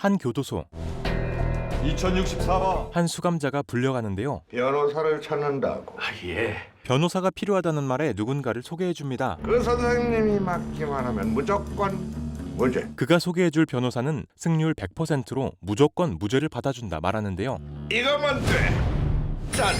한 교도소. 2064번 한 수감자가 불려가는데요. 변호사를 찾는다고. 예. 변호사가 필요하다는 말에 누군가를 소개해줍니다. 그 선생님이 맡기만 하면 무조건 무죄. 그가 소개해줄 변호사는 승률 100%로 무조건 무죄를 받아준다 말하는데요. 이거면 돼. 짠.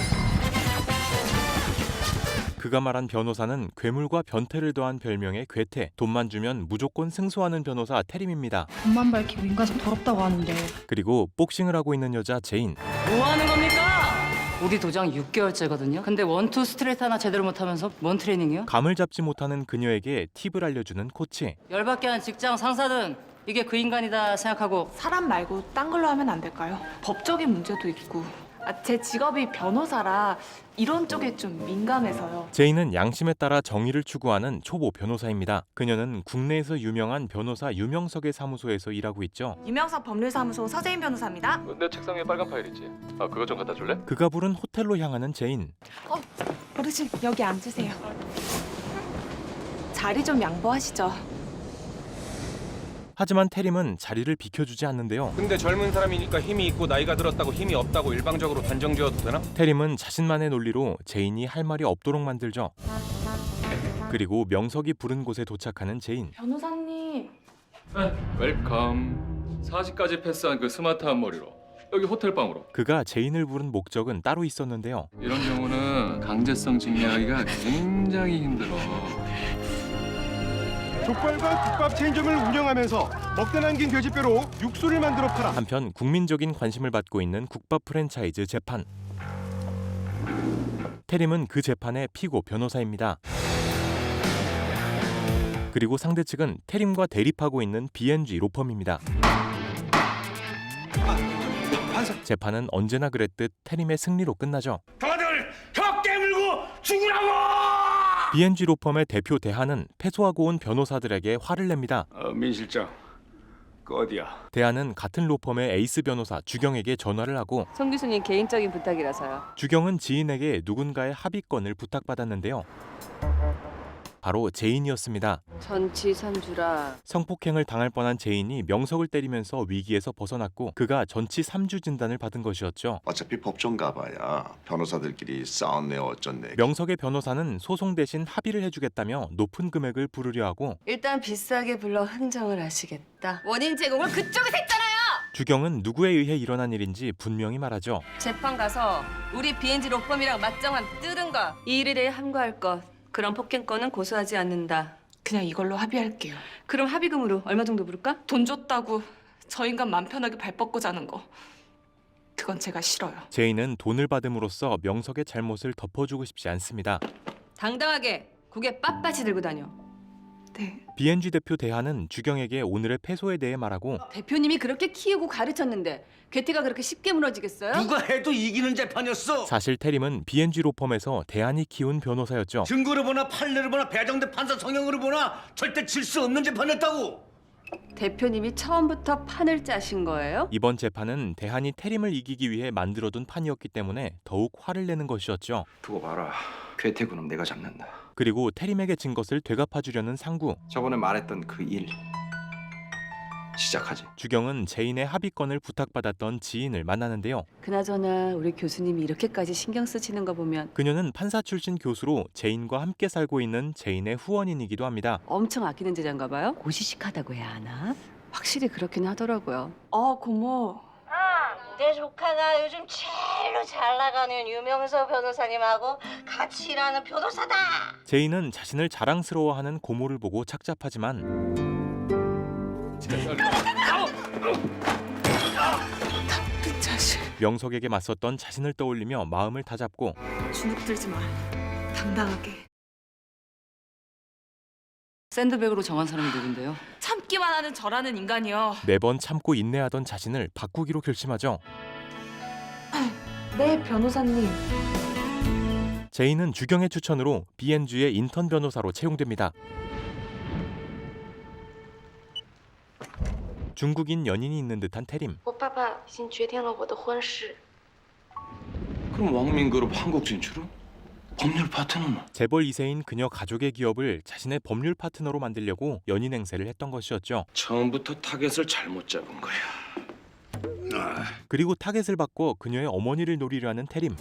그가 말한 변호사는 괴물과 변태를 더한 별명의 괴태, 돈만 주면 무조건 승소하는 변호사 태림입니다. 돈만 밝히고 인간적 더럽다고 하는데. 그리고 복싱을 하고 있는 여자 제인. 뭐 하는 겁니까? 우리 도장 6개월째거든요. 근데 원투 스트레이트 하나 제대로 못하면서 뭔 트레이닝이요? 감을 잡지 못하는 그녀에게 팁을 알려주는 코치. 열받게 한 직장 상사든 이게 그 인간이다 생각하고 사람 말고 딴 걸로 하면 안 될까요? 법적인 문제도 있고. 제 직업이 변호사라 이런 쪽에 좀 민감해서요. 제인은 양심에 따라 정의를 추구하는 초보 변호사입니다. 그녀는 국내에서 유명한 변호사 유명석의 사무소에서 일하고 있죠. 유명석 법률사무소 서재인 변호사입니다. 내 책상 위에 빨간 파일 있지? 그거 좀 갖다 줄래? 그가 부른 호텔로 향하는 제인. 어르신 여기 앉으세요. 자리 좀 양보하시죠. 하지만 태림은 자리를 비켜주지 않는데요. 근데 젊은 사람이니까 힘이 있고 나이가 들었다고 힘이 없다고 일방적으로 단정 지어도 되나? 태림은 자신만의 논리로 제인이 할 말이 없도록 만들죠. 그리고 명석이 부른 곳에 도착하는 제인. 변호사님. 웰컴. 40까지 패스한 그 스마트한 머리로 여기 호텔 방으로. 그가 제인을 부른 목적은 따로 있었는데요. 이런 경우는 강제성 증명하기가 굉장히 힘들어. 족발과 국밥 체인점을 운영하면서 먹다 남긴 돼지뼈로 육수를 만들어 팔아. 한편 국민적인 관심을 받고 있는 국밥 프랜차이즈 재판. 태림은 그 재판의 피고 변호사입니다. 그리고 상대 측은 태림과 대립하고 있는 B&G 로펌입니다. 재판은 언제나 그랬듯 태림의 승리로 끝나죠. 다들 혀 깨물고 죽으라고! B&G 로펌의 대표 대한은 패소하고 온 변호사들에게 화를 냅니다. 민 실장, 그 어디야? 대한은 같은 로펌의 에이스 변호사 주경에게 전화를 하고 송 교수님 개인적인 부탁이라서요. 주경은 지인에게 누군가의 합의권을 부탁받았는데요. 바로 제인이었습니다. 전치삼주라. 성폭행을 당할 뻔한 제인이 명석을 때리면서 위기에서 벗어났고 그가 전치 3주 진단을 받은 것이었죠. 어차피 법정 가봐야 변호사들끼리 싸웠네 어쩐네. 명석의 변호사는 소송 대신 합의를 해주겠다며 높은 금액을 부르려 하고 일단 비싸게 불러 흥정을 하시겠다. 원인 제공을 그쪽에서 했잖아요. 주경은 누구에 의해 일어난 일인지 분명히 말하죠. 재판 가서 우리 B&G 로펌이랑 맞짱만 뜨는 거. 이 일에 대해 함구할 것. 그런 폭행건은 고소하지 않는다. 그냥 이걸로 합의할게요. 그럼 합의금으로 얼마 정도 부를까? 돈 줬다고 저 인간 맘 편하게 발 뻗고 자는 거. 그건 제가 싫어요. 제인은 돈을 받음으로써 명석의 잘못을 덮어주고 싶지 않습니다. 당당하게 고개 빳빳이 들고 다녀. 네. B&G 대표 대한은 주경에게 오늘의 패소에 대해 말하고 대표님이 그렇게 키우고 가르쳤는데 괴테가 그렇게 쉽게 무너지겠어요? 누가 해도 이기는 재판이었어. 사실 태림은 B&G 로펌에서 대한이 키운 변호사였죠. 증거를 보나 판례를 보나 배정된 판사 성형으로 보나 절대 질 수 없는 재판이었다고. 대표님이 처음부터 판을 짜신 거예요? 이번 재판은 대한이 태림을 이기기 위해 만들어둔 판이었기 때문에 더욱 화를 내는 것이었죠. 두고 봐라. 괴테 그놈 내가 잡는다. 그리고 태림에게 진 것을 되갚아주려는 상구. 저번에 말했던 그 일 시작하지. 주경은 제인의 합의권을 부탁받았던 지인을 만나는데요. 그나저나 우리 교수님이 이렇게까지 신경 쓰시는 거 보면 그녀는 판사 출신 교수로 제인과 함께 살고 있는 제인의 후원인이기도 합니다. 엄청 아끼는 제자인가 봐요? 고지식하다고 해야 하나? 확실히 그렇긴 하더라고요. 고모. 내 조카가 요즘 제일로 잘 나가는 유명석 변호사님하고 같이 일하는 변호사다. 제인은 자신을 자랑스러워하는 고모를 보고 착잡하지만 그 자식. 명석에게 맞섰던 자신을 떠올리며 마음을 다잡고 주눅 들지 마. 당당하게. 샌드백으로 정한 사람이 누군데요? 참기만 하는 저라는 인간이요. 매번 참고 인내하던 자신을 바꾸기로 결심하죠. 네, 변호사님. 제인은 주경의 추천으로 B&G의 인턴 변호사로 채용됩니다. 중국인 연인이 있는 듯한 태림. 그럼 왕민그룹 한국 진출은? 법률 파트너는? 재벌 2세인 그녀 가족의 기업을 자신의 법률 파트너로 만들려고 연인 행세를 했던 것이었죠. 처음부터 타겟을 잘못 잡은 거야. 그리고 타겟을 바꿔 그녀의 어머니를 노리려 하는 태림.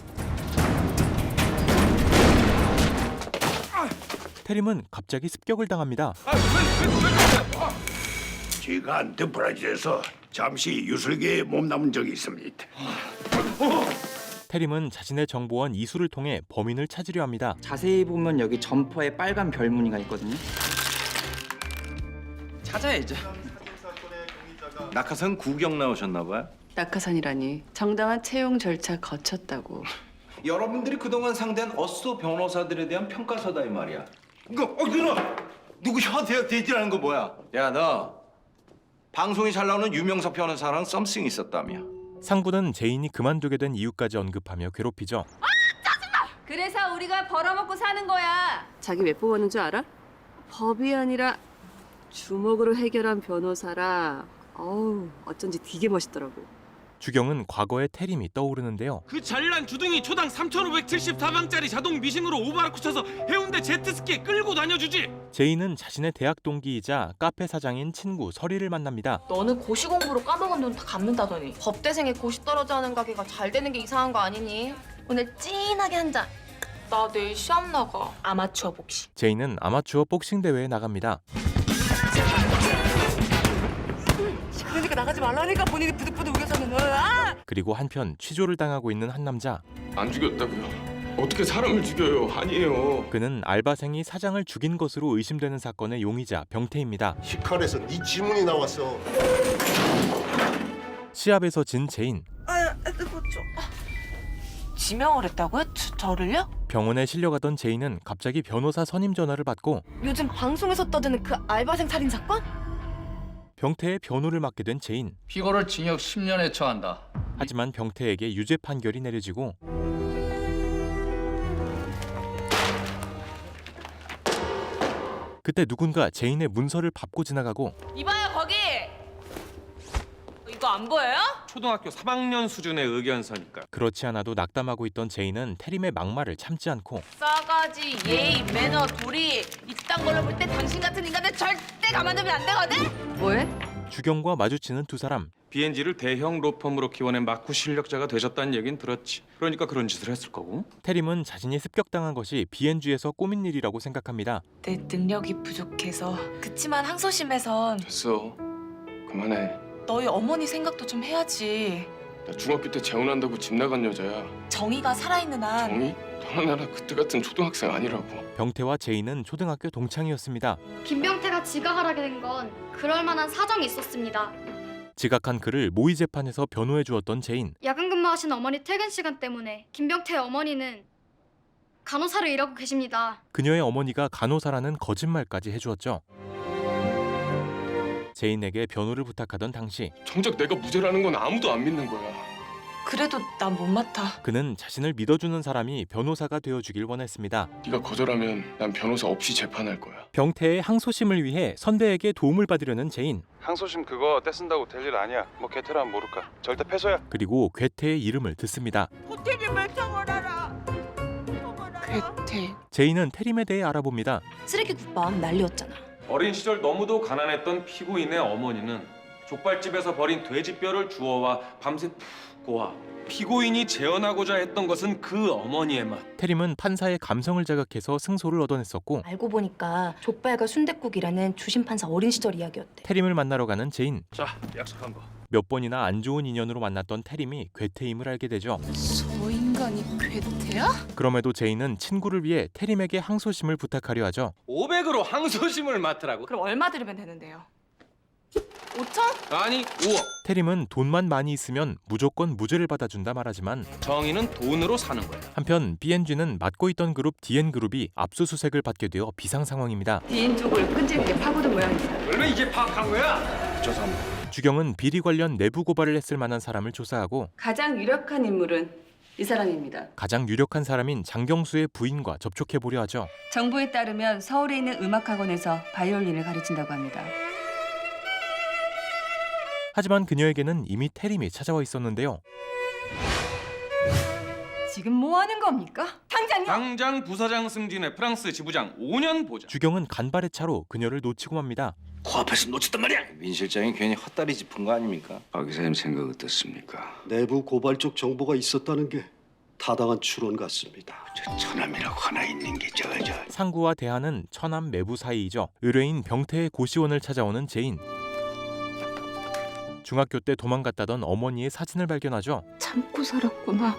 태림은 갑자기 습격을 당합니다. 제가 안드브라질에서 잠시 유술계에 몸담은 적이 있습니다. 태림은 자신의 정보원 이수를 통해 범인을 찾으려 합니다. 자세히 보면 여기 점퍼에 빨간 별 무늬가 있거든요. 찾아야죠. 낙하산 구경 나오셨나 봐요. 낙하산이라니 정당한 채용 절차 거쳤다고. 여러분들이 그동안 상대한 어쏘 변호사들에 대한 평가서다 이 말이야. 이거 누구 혀대어 대지라는 거 뭐야? 야 너 방송이 잘 나오는 유명석 변호사랑 썸씽 있었다며. 상부는 제인이 그만두게 된 이유까지 언급하며 괴롭히죠. 그래서 우리가 벌어먹고 사는 거야. 자기 왜 뽑았는 줄 알아? 법이 아니라 주먹으로 해결한 변호사라. 어우, 어쩐지 되게 멋있더라고. 주경은 과거의 태림이 떠오르는데요. 그 잔인한 주둥이 초당 3,574방짜리 자동 미싱으로 오바라쿠 쳐서 해운대 제트스키에 끌고 다녀주지. 제인은 자신의 대학 동기이자 카페 사장인 친구 설이를 만납니다. 너는 고시 공부로 까먹은 돈 다 갚는다더니. 법대생에 고시 떨어져 하는 가게가 잘 되는 게 이상한 거 아니니? 오늘 찐하게 한 잔. 나 내일 시합 나가. 아마추어 복시. 제인은 아마추어 복싱 대회에 나갑니다. 그러니까 나가지 말라니까 본인이 부득부득 우겨서는. 그리고 한편 취조를 당하고 있는 한 남자. 안 죽였다고요? 어떻게 사람을 죽여요? 아니에요. 그는 알바생이 사장을 죽인 것으로 의심되는 사건의 용의자 병태입니다. 시칼에서 네 지문이 나왔어. 시합에서 진 제인. 지명을 했다고요? 저를요? 병원에 실려가던 제인은 갑자기 변호사 선임 전화를 받고 요즘 방송에서 떠드는 그 알바생 살인 사건? 병태의 변호를 맡게 된 제인. 피고를 징역 10년에 처한다. 하지만 병태에게 유죄 판결이 내려지고 그때 누군가 제인의 문서를 밟고 지나가고 이봐요 거기. 이거 안 보여요? 초등학교 3학년 수준의 의견서니까. 그렇지 않아도 낙담하고 있던 제인은 태림의 막말을 참지 않고 싸가지, 예의, 매너, 도리 이딴 걸로 볼 때 당신 같은 인간은 절대 가만두면 안 되거든? 뭐해? 주경과 마주치는 두 사람. B&G를 대형 로펌으로 키워낸 막구 실력자가 되셨다는 얘긴 들었지. 그러니까 그런 짓을 했을 거고. 태림은 자신이 습격당한 것이 B&G에서 꾸민 일이라고 생각합니다. 내 능력이 부족해서. 그치만 항소심에선 됐어. 그만해. 너희 어머니 생각도 좀 해야지. 나 중학교 때 재혼한다고 집 나간 여자야. 정의가 살아있는 한. 정이? 너나 나나 그때 같은 초등학생 아니라고. 병태와 제인은 초등학교 동창이었습니다. 김병태가 지각하게 된 건 그럴 만한 사정이 있었습니다. 지각한 그를 모의 재판에서 변호해 주었던 제인. 야간 근무하신 어머니 퇴근 시간 때문에 김병태의 어머니는 간호사를 일하고 계십니다. 그녀의 어머니가 간호사라는 거짓말까지 해주었죠. 제인에게 변호를 부탁하던 당시 정작 내가 무죄라는 건 아무도 안 믿는 거야. 그래도 난 못 맡아. 그는 자신을 믿어주는 사람이 변호사가 되어주길 원했습니다. 네가 거절하면 난 변호사 없이 재판할 거야. 병태의 항소심을 위해 선배에게 도움을 받으려는 제인. 항소심 그거 떼쓴다고 될 일 아니야. 뭐 개태라면 모를까. 절대 패소야. 그리고 괴태의 이름을 듣습니다. 괴태. 제인은 태림에 대해 알아봅니다. 쓰레기 국밥 난리였잖아. 어린 시절 너무도 가난했던 피고인의 어머니는 족발집에서 버린 돼지뼈를 주워와 밤새 푹 고아 피고인이 재현하고자 했던 것은 그 어머니의 맛. 태림은 판사의 감성을 자극해서 승소를 얻어냈었고 알고 보니까 족발과 순댓국이라는 주심 판사 어린 시절 이야기였대. 태림을 만나러 가는 제인. 자, 약속한 거. 몇 번이나 안 좋은 인연으로 만났던 태림이 괴태임을 알게 되죠. 저 인간이 괴태야? 그럼에도 제인은 친구를 위해 태림에게 항소심을 부탁하려 하죠. 500으로 항소심을 맡으라고? 그럼 얼마 들으면 되는데요? 5천? 아니, 5억. 태림은 돈만 많이 있으면 무조건 무죄를 받아준다 말하지만 정의는 돈으로 사는 거야. 한편 B&G는 맡고 있던 그룹 DN그룹이 압수수색을 받게 되어 비상 상황입니다. 디인 쪽을 끈질기게 파고든 모양이다. 왜 이제 파악한 거야? 죄송합니다. 주경은 비리 관련 내부 고발을 했을 만한 사람을 조사하고 가장 유력한 인물은 이 사람입니다. 가장 유력한 사람인 장경수의 부인과 접촉해보려 하죠. 정보에 따르면 서울에 있는 음악학원에서 바이올린을 가르친다고 합니다. 하지만 그녀에게는 이미 태림이 찾아와 있었는데요. 지금 뭐 하는 겁니까? 당장요! 당장 부사장 승진의 프랑스 지부장 5년 보장. 주경은 간발의 차로 그녀를 놓치고 맙니다. 코앞에서 놓쳤단 말이야. 민 실장이 괜히 헛다리 짚은 거 아닙니까? 박 기사님 생각 어떻습니까? 내부 고발적 정보가 있었다는 게 타당한 추론 같습니다. 저 처남이라고 하나 있는 게 저. 상구와 대하는 처남 매부 사이이죠. 의뢰인 병태의 고시원을 찾아오는 제인. 중학교 때 도망갔다던 어머니의 사진을 발견하죠. 참고 살았구나.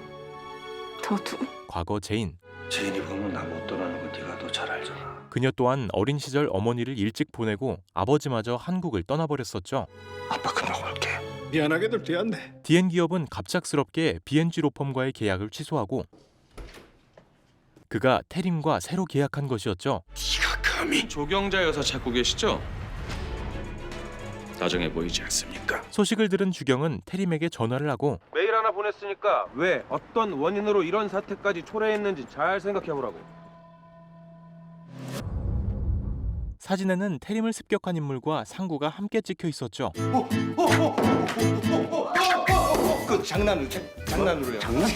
저도. 과거 제인. 제인이 보면 나 못 떠나는 거 네가 더 잘 알잖아. 그녀 또한 어린 시절 어머니를 일찍 보내고 아버지마저 한국을 떠나버렸었죠. 아빠 금방 올게. 미안하게도 되었네. 디엔 기업은 갑작스럽게 B&G 로펌과의 계약을 취소하고 그가 태림과 새로 계약한 것이었죠. 네가 감히 조경자 여사 찾고 계시죠? 다정해 보이지 않습니까? 소식을 들은 주경은 태림에게 전화를 하고 메일 하나 보냈으니까 왜 어떤 원인으로 이런 사태까지 초래했는지 잘 생각해보라고. 사진에는 태림을 습격한 인물과 상구가 함께 찍혀 있었죠. 그 장난으로요. 장난?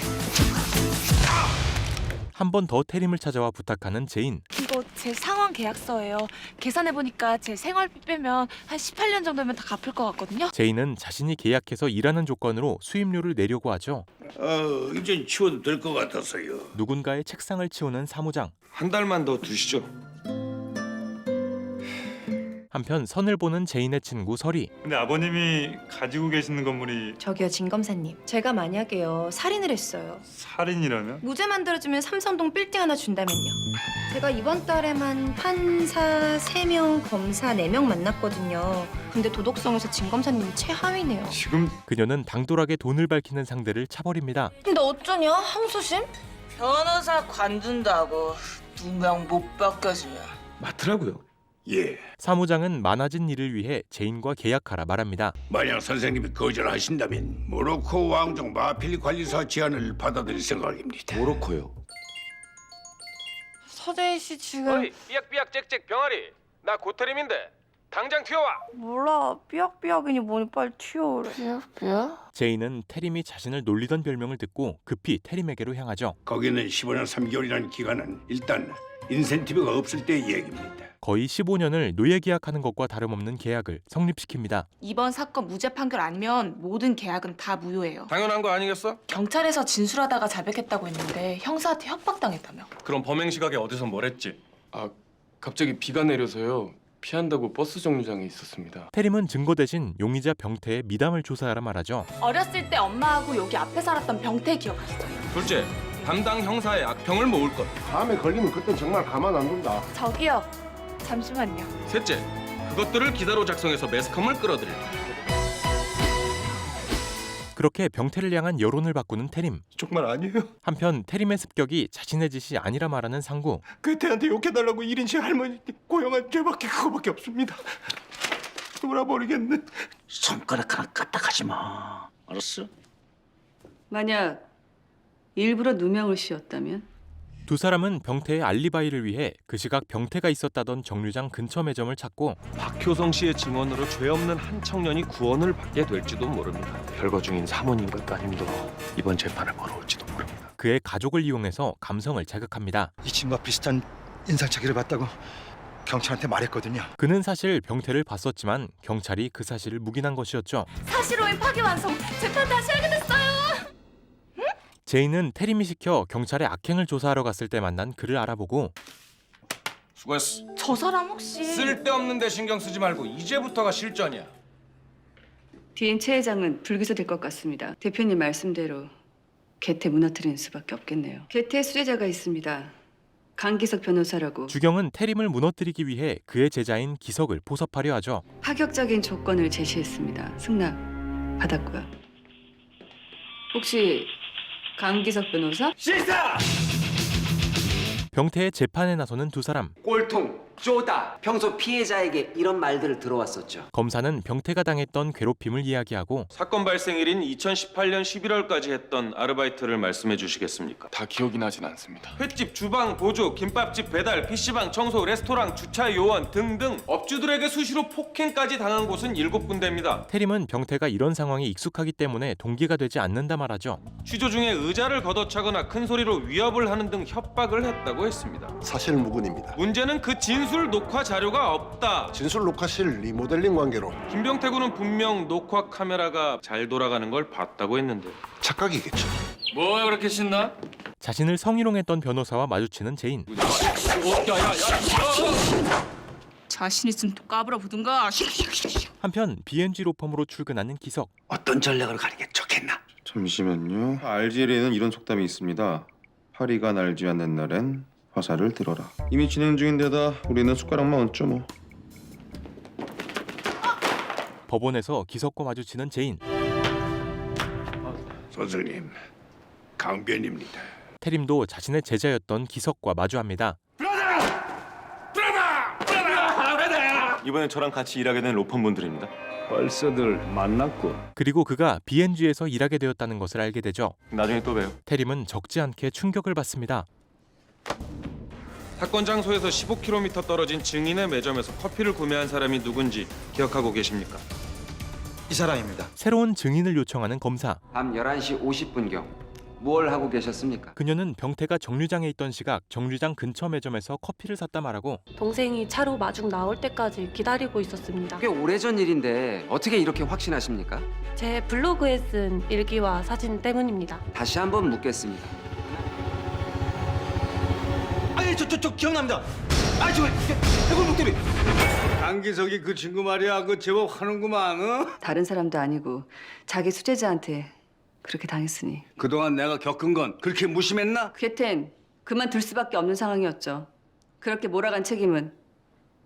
한 번 더 태림을 찾아와 부탁하는 제인. 이거 제 상환 계약서예요. 계산해보니까 제 생활비 빼면 한 18년 정도면 다 갚을 것 같거든요. 제인은 자신이 계약해서 일하는 조건으로 수임료를 내려고 하죠. 이젠 치워도 될 것 같아서요. 누군가의 책상을 치우는 사무장. 한 달만 더 두시죠. 한편 선을 보는 제인의 친구 설이. 근데 아버님이 가지고 계시는 건물이 저기요 진 검사님, 제가 만약에요 살인을 했어요. 살인이라면? 무죄 만들어주면 삼성동 빌딩 하나 준다면요. 제가 이번 달에만 판사 3명, 검사 4명 만났거든요. 근데 도덕성에서 진 검사님이 최하위네요. 지금 그녀는 당돌하게 돈을 밝히는 상대를 차버립니다. 근데 어쩌냐 항소심? 변호사 관둔다고 2명 못 바꿔줘요. 맞더라고요. 예. 사무장은 많아진 일을 위해 제인과 계약하라 말합니다. 만약 선생님이 거절하신다면 모로코 왕족 마필 관리사 제안을 받아들일 생각입니다. 모로코요. 서재희 씨 지금 어이 삐약삐약 짹짹 병아리. 나 고태림인데 당장 튀어와. 몰라 삐약삐약이니 뭐니 빨리 튀어오래. 삐약삐약? 제인은 태림이 자신을 놀리던 별명을 듣고 급히 태림에게로 향하죠. 거기는 15년 3개월이라는 기간은 일단 인센티브가 없을 때의 얘기입니다. 거의 15년을 노예 계약하는 것과 다름없는 계약을 성립시킵니다. 이번 사건 무죄 판결 아니면 모든 계약은 다 무효예요. 당연한 거 아니겠어? 경찰에서 진술하다가 자백했다고 했는데 형사한테 협박당했다며. 그럼 범행 시각에 어디서 뭘 했지? 아, 갑자기 비가 내려서요. 피한다고 버스 정류장에 있었습니다. 태림은 증거 대신 용의자 병태의 미담을 조사하라 말하죠. 어렸을 때 엄마하고 여기 앞에 살았던 병태 기억하시죠? 둘째, 담당 형사의 악평을 모을 것. 다음에 걸리면 그땐 정말 가만 안 둔다. 저기요. 잠시만요. 셋째, 그것들을 기사로 작성해서 매스컴을 끌어들일. 그렇게 병태를 향한 여론을 바꾸는 태림. 정말 아니에요. 한편 태림의 습격이 자신의 짓이 아니라 말하는 상구. 그때한테 욕해달라고 1인칭 할머니 고용한 죄밖에 그거밖에 없습니다. 돌아버리겠네. 손가락 하나 까딱하지 마. 알았어? 만약 일부러 누명을 씌웠다면? 두 사람은 병태의 알리바이를 위해 그 시각 병태가 있었다던 정류장 근처 매점을 찾고 박효성 씨의 증언으로 죄 없는 한 청년이 구원을 받게 될지도 모릅니다. 별거 중인 사모님과 따님도 이번 재판을 벌어올지도 모릅니다. 그의 가족을 이용해서 감성을 자극합니다. 이 친구와 비슷한 인상착의를 봤다고 경찰한테 말했거든요. 그는 사실 병태를 봤었지만 경찰이 그 사실을 묵인한 것이었죠. 사실 오인 파기완성. 재판 다시 하게 됐어요. 제인은 태림이 시켜 경찰의 악행을 조사하러 갔을 때 만난 그를 알아보고 수고했어. 저 사람 혹시 쓸데없는 데 신경 쓰지 말고 이제부터가 실전이야. 디엔 최 회장은 불기소될 것 같습니다. 대표님 말씀대로 개태 무너뜨리는 수밖에 없겠네요. 개태 수혜자가 있습니다. 강기석 변호사라고. 주경은 태림을 무너뜨리기 위해 그의 제자인 기석을 포섭하려 하죠. 파격적인 조건을 제시했습니다. 승낙 받았고요. 혹시 강기석 변호사? 실사! 병태의 재판에 나서는 두 사람. 꼴통, 쪼다. 평소 피해자에게 이런 말들을 들어왔었죠. 검사는 병태가 당했던 괴롭힘을 이야기하고 사건 발생일인 2018년 11월까지 했던 아르바이트를 말씀해 주시겠습니까? 다 기억이 나진 않습니다. 횟집, 주방, 보조, 김밥집 배달, PC방, 청소, 레스토랑, 주차 요원 등등 업주들에게 수시로 폭행까지 당한 곳은 7군데입니다. 태림은 병태가 이런 상황에 익숙하기 때문에 동기가 되지 않는다 말하죠. 취조 중에 의자를 걷어차거나 큰 소리로 위협을 하는 등 협박을 했다고 했습니다. 사실 무근입니다. 문제는 그 진술 진술 녹화 자료가 없다. 진술 녹화실 리모델링 관계로 김병태 군은 분명 녹화 카메라가 잘 돌아가는 걸 봤다고 했는데 착각이겠죠. 뭐야 그렇게 신나? 자신을 성희롱했던 변호사와 마주치는 제인. 자신 있으면 또 까불어 보든가. 한편 B&G 로펌으로 출근하는 기석. 어떤 전략을 가는 게 좋겠나? 잠시만요. 알지리에는 이런 속담이 있습니다. 파리가 날지 않는 날엔 화살을 들어라. 이미 진행 중인데다 우리는 숟가락만 얹죠 뭐. 법원에서 기석과 마주치는 제인. 선생님, 강변입니다. 태림도 자신의 제자였던 기석과 마주합니다. 이번에 저랑 같이 일하게 된 로펌분들입니다. 벌써들 만났고. 그리고 그가 B&G에서 일하게 되었다는 것을 알게 되죠. 나중에 또 봬요. 태림은 적지 않게 충격을 받습니다. 사건 장소에서 15km 떨어진 증인의 매점에서 커피를 구매한 사람이 누군지 기억하고 계십니까? 이 사람입니다. 새로운 증인을 요청하는 검사. 밤 11시 50분경 무얼 하고 계셨습니까? 그녀는 병태가 정류장에 있던 시각 정류장 근처 매점에서 커피를 샀다 말하고 동생이 차로 마중 나올 때까지 기다리고 있었습니다. 꽤 오래전 일인데 어떻게 이렇게 확신하십니까? 제 블로그에 쓴 일기와 사진 때문입니다. 다시 한번 묻겠습니다. 아니 저 기억납니다. 아니 저 해골 목도리. 강기석이 그 친구 말이야. 그 제법 하는구만. 어? 다른 사람도 아니고 자기 수제자한테 그렇게 당했으니. 그동안 내가 겪은 건 그렇게 무심했나? 그땐 그만둘 수밖에 없는 상황이었죠. 그렇게 몰아간 책임은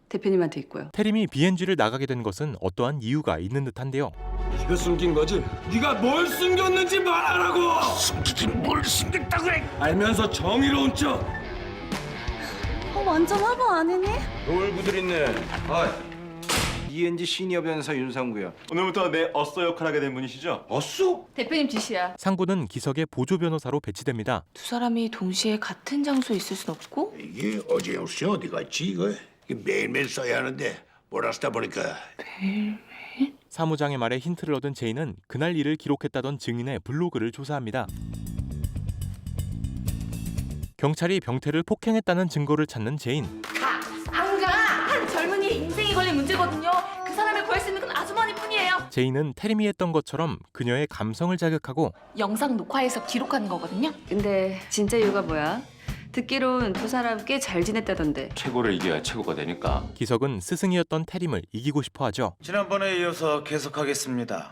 대표님한테 있고요. 태림이 B&G를 나가게 된 것은 어떠한 이유가 있는 듯한데요. 네가 숨긴 거지? 네가 뭘 숨겼는지 말하라고! 숨기긴 뭘 숨겼다 그래? 알면서 정의로운 척! 완전 화보 아니니? 놀부들 있네. E&G 시니어 변호사 윤상구야. 오늘부터 내 어서 역할 하게 된 분이시죠? 어쏘? 대표님 지시야. 상구는 기석의 보조 변호사로 배치됩니다. 두 사람이 동시에 같은 장소에 있을 순 없고 이게 어제없이 어디 갔지 이거? 이게 매일매일 써야 하는데 몰아쓰다 보니까. 사무장의 말에 힌트를 얻은 제인은 그날 일을 기록했다던 증인의 블로그를 조사합니다. 경찰이 병태를 폭행했다는 증거를 찾는 제인. 한 젊은이의 인생이 걸린 문제거든요. 그 사람을 구할 수 있는 건 아주머니뿐이에요. 제인은 태림이 했던 것처럼 그녀의 감성을 자극하고 영상 녹화해서 기록하는 거거든요. 근데 진짜 이유가 뭐야? 듣기론 두 사람 꽤 잘 지냈다던데. 최고를 이겨야 최고가 되니까. 기석은 스승이었던 태림을 이기고 싶어 하죠. 지난번에 이어서 계속하겠습니다.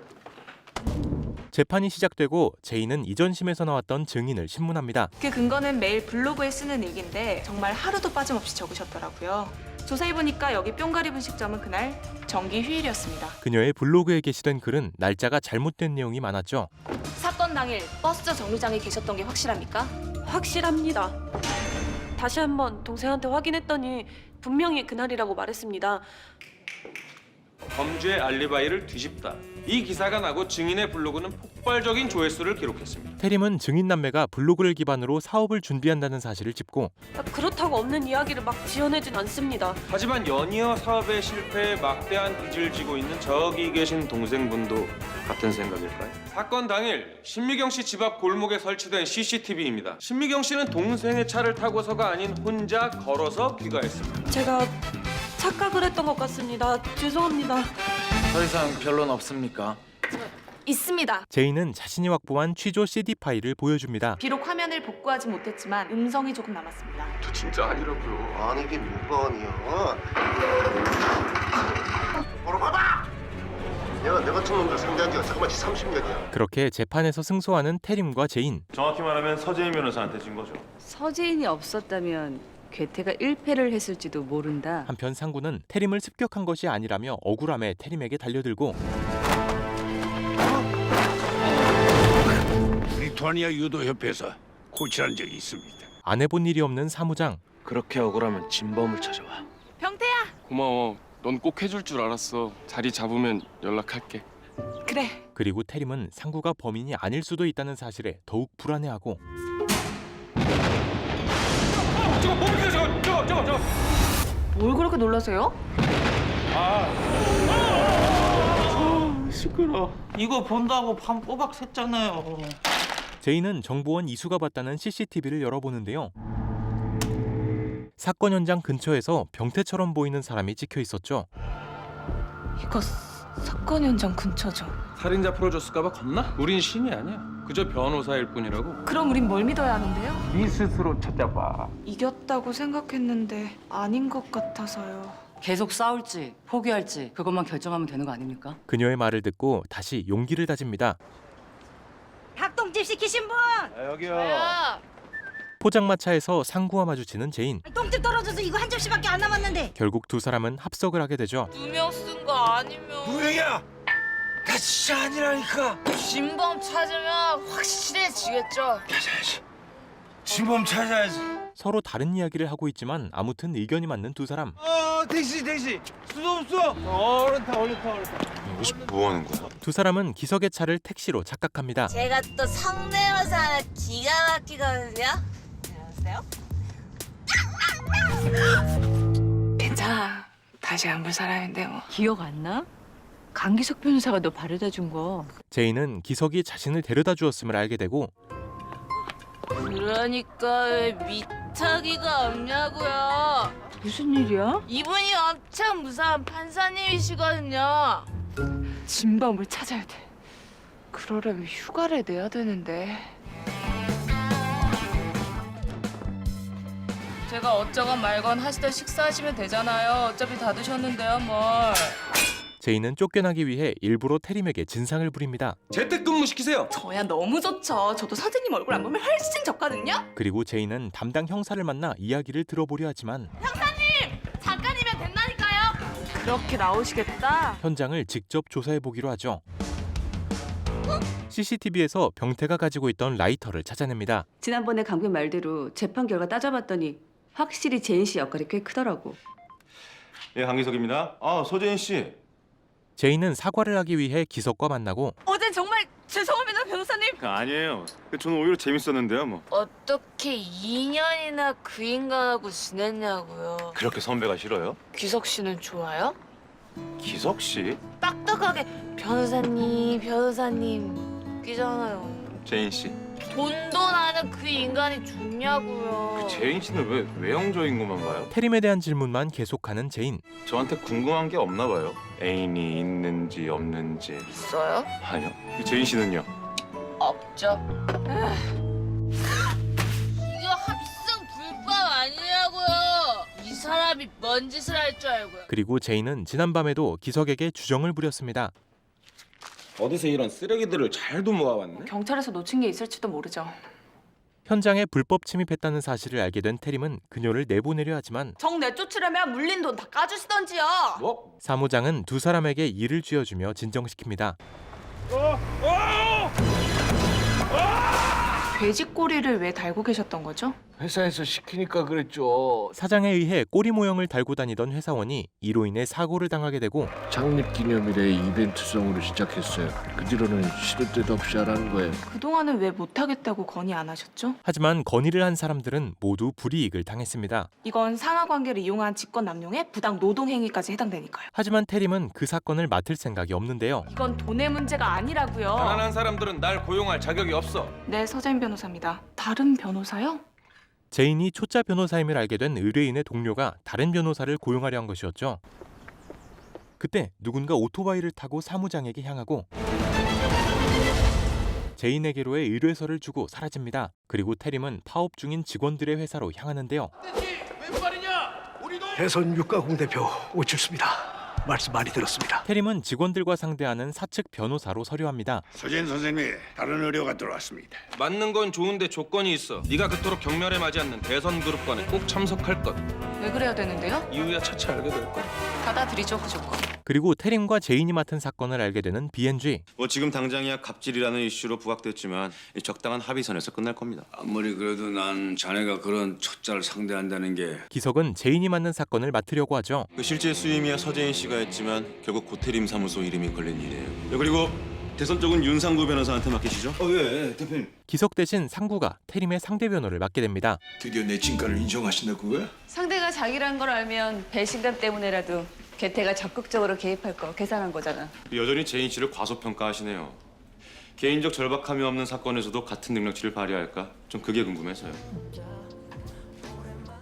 재판이 시작되고 제인은 이전심에서 나왔던 증인을 신문합니다. 그 근거는 매일 블로그에 쓰는 일기인데 정말 하루도 빠짐없이 적으셨더라고요. 조사해보니까 여기 뿅가리 분식점은 그날 정기 휴일이었습니다. 그녀의 블로그에 게시된 글은 날짜가 잘못된 내용이 많았죠. 사건 당일 버스 정류장에 계셨던 게 확실합니까? 확실합니다. 다시 한번 동생한테 확인했더니 분명히 그날이라고 말했습니다. 범죄의 알리바이를 뒤집다. 이 기사가 나고 증인의 블로그는 폭발적인 조회수를 기록했습니다. 태림은 증인남매가 블로그를 기반으로 사업을 준비한다는 사실을 짚고 그렇다고 없는 이야기를 막 지어내진 않습니다. 하지만 연이어 사업의 실패에 막대한 빚을 지고 있는 저기 계신 동생분도 같은 생각일까요? 사건 당일 신미경 씨 집 앞 골목에 설치된 CCTV입니다. 신미경 씨는 동생의 차를 타고서가 아닌 혼자 걸어서 귀가했습니다. 제가 착각을 했던 것 같습니다. 죄송합니다. 더 이상 변론 없습니까? 있습니다. 제인은 자신이 확보한 취조 CD 파일을 보여줍니다. 비록 화면을 복구하지 못했지만 음성이 조금 남았습니다. 저 진짜 아니라고요. 아니 이게 뭐가 아니야? 바로 봐봐! 내가 같은 놈들 상대한 지가 자그마치 30년이야. 그렇게 재판에서 승소하는 태림과 제인. 정확히 말하면 서재인 변호사한테 진 거죠. 서재인이 없었다면 괴테가 1패를 했을지도 모른다. 한편 상구는 태림을 습격한 것이 아니라며 억울함에 태림에게 달려들고 리투아니아 유도협회에서 코치한 적이 있습니다. 안 해본 일이 없는 사무장. 그렇게 억울하면 진범을 찾아와. 병태야. 고마워. 넌 꼭 해줄 줄 알았어. 자리 잡으면 연락할게. 그래. 그리고 태림은 상구가 범인이 아닐 수도 있다는 사실에 더욱 불안해하고 뭘 그렇게 놀라세요? 시끄러. 이거 본다고 밤 꼬박 샜잖아요. 제인은 정보원 이수가 봤다는 CCTV를 열어보는데요. 사건 현장 근처에서 병태처럼 보이는 사람이 찍혀 있었죠. 이거 사건 현장 근처죠. 살인자 풀어줬을까봐 겁나? 우린 신이 아니야. 그저 변호사일 뿐이라고. 그럼 우린 뭘 믿어야 하는데요? 네 스스로 찾아봐. 이겼다고 생각했는데 아닌 것 같아서요. 계속 싸울지 포기할지 그것만 결정하면 되는 거 아닙니까? 그녀의 말을 듣고 다시 용기를 다집니다. 닭똥집 시키신 분! 여기요. 포장마차에서 상구와 마주치는 제인. 똥집 떨어져서 이거 한 접시밖에 안 남았는데. 결국 두 사람은 합석을 하게 되죠. 2명 쓴 거 아니면 분명이야. 나 진짜 아니라니까. 진범 찾으면 확실해지겠죠. 찾아야지. 진범 찾아야지. 서로 다른 이야기를 하고 있지만 아무튼 의견이 맞는 두 사람. 택시. 수도 없어. 얼른 타. 여기서 뭐 하는 거야? 두 사람은 기석의 차를 택시로 착각합니다. 제가 또 성대모사 하나 기가 막히거든요. 안녕하세요. 괜찮아. 다시 안 볼 사람인데 뭐. 기억 안 나? 강기석 변호사가 너 바래다 준 거. 제인은 기석이 자신을 데려다 주었음을 알게 되고 그러니까 왜 미탁이가 없냐고요. 무슨 일이야? 이분이 엄청 무서운 판사님이시거든요. 진범을 찾아야 돼. 그러려면 휴가를 내야 되는데. 제가 어쩌건 말건 하시던 식사하시면 되잖아요. 어차피 다 드셨는데요, 뭘. 제인은 쫓겨나기 위해 일부러 태림에게 진상을 부립니다. 재택근무 시키세요. 저야 너무 좋죠. 저도 선생님 얼굴 안 보면 훨씬 좋거든요. 그리고 제인은 담당 형사를 만나 이야기를 들어보려 하지만 형사님! 잠깐이면 된다니까요. 그렇게 나오시겠다. 현장을 직접 조사해 보기로 하죠. CCTV에서 병태가 가지고 있던 라이터를 찾아냅니다. 지난번에 강변 말대로 재판 결과 따져봤더니 확실히 제인 씨 역할이 꽤 크더라고. 예, 강기석입니다. 서재인 씨. 제인은 사과를 하기 위해 기석과 만나고 어젠 정말 죄송합니다, 변호사님. 아니에요. 저는 오히려 재밌었는데요, 뭐. 어떻게 2년이나 그 인간하고 지냈냐고요. 그렇게 선배가 싫어요? 기석 씨는 좋아요? 기석 씨? 딱딱하게 변호사님 웃기잖아요. 제인 씨. 돈도 나는 그 인간이 좋냐고요. 제인 씨는 왜 외형적인 것만 봐요? 태림에 대한 질문만 계속하는 제인. 저한테 궁금한 게 없나 봐요. 애인이 있는지 없는지. 있어요? 아니요. 제인 씨는요? 없죠. 이거 합성 불법 아니냐고요. 이 사람이 뭔 짓을 할 줄 알고요. 그리고 제인은 지난밤에도 기석에게 주정을 부렸습니다. 어디서 이런 쓰레기들을 잘도 모아왔네. 경찰에서 놓친 게 있을지도 모르죠. 현장에 불법 침입했다는 사실을 알게 된 태림은 그녀를 내보내려 하지만 정 내쫓으려면 물린 돈 다 까주시던지요. 뭐? 사무장은 두 사람에게 일을 쥐어주며 진정시킵니다. 돼지꼬리를 왜 달고 계셨던 거죠? 회사에서 시키니까 그랬죠. 사장에 의해 꼬리 모형을 달고 다니던 회사원이 이로 인해 사고를 당하게 되고 창립기념일에 이벤트성으로 시작했어요. 그 뒤로는 시도 때도 없이 하라는 거예요. 그동안은 왜 못하겠다고 건의 안 하셨죠? 하지만 건의를 한 사람들은 모두 불이익을 당했습니다. 이건 상하관계를 이용한 직권남용에 부당 노동행위까지 해당되니까요. 하지만 태림은 그 사건을 맡을 생각이 없는데요. 이건 돈의 문제가 아니라고요. 가난한 사람들은 날 고용할 자격이 없어. 네, 서재인 변호사입니다. 다른 변호사요? 제인이 초짜 변호사임을 알게 된 의뢰인의 동료가 다른 변호사를 고용하려 한 것이었죠. 그때 누군가 오토바이를 타고 사무장에게 향하고 제인에게로의 의뢰서를 주고 사라집니다. 그리고 태림은 파업 중인 직원들의 회사로 향하는데요. 해선 육가공 대표 오칠수입니다. 말씀 많이 들었습니다. 태림은 직원들과 상대하는 사측 변호사로 서류합니다. 서재인 선생님, 다른 의뢰가 들어왔습니다. 맞는 건 좋은데 조건이 있어. 네가 그토록 격렬에 맞이않는 대선그룹과는 꼭 참석할 것. 왜 그래야 되는데요? 이유야 차차 알게 될 걸. 받아들이죠, 그 조건. 그리고 태림과 제인이 맡은 사건을 알게 되는 BNG. 지금 당장이야 갑질이라는 이슈로 부각됐지만 적당한 합의선에서 끝날 겁니다. 아무리 그래도 난 자네가 그런 초짜를 상대한다는 게 기석은 제인이 맡는 사건을 맡으려고 하죠. 실제 수임이야 서재인 씨가 했지만 결국 고태림 사무소 이름이 걸린 일이에요. 그리고 대선 쪽은 윤상구 변호사한테 맡기시죠? 예, 대표님. 기석 대신 상구가 태림의 상대 변호를 맡게 됩니다. 드디어 내 진가를 인정하신다고 그거야? 상대가 자기란 걸 알면 배신감 때문에라도 개태가 적극적으로 개입할 거 계산한 거잖아. 여전히 제인 씨를 과소평가하시네요. 개인적 절박함이 없는 사건에서도 같은 능력치를 발휘할까? 좀 그게 궁금해서요.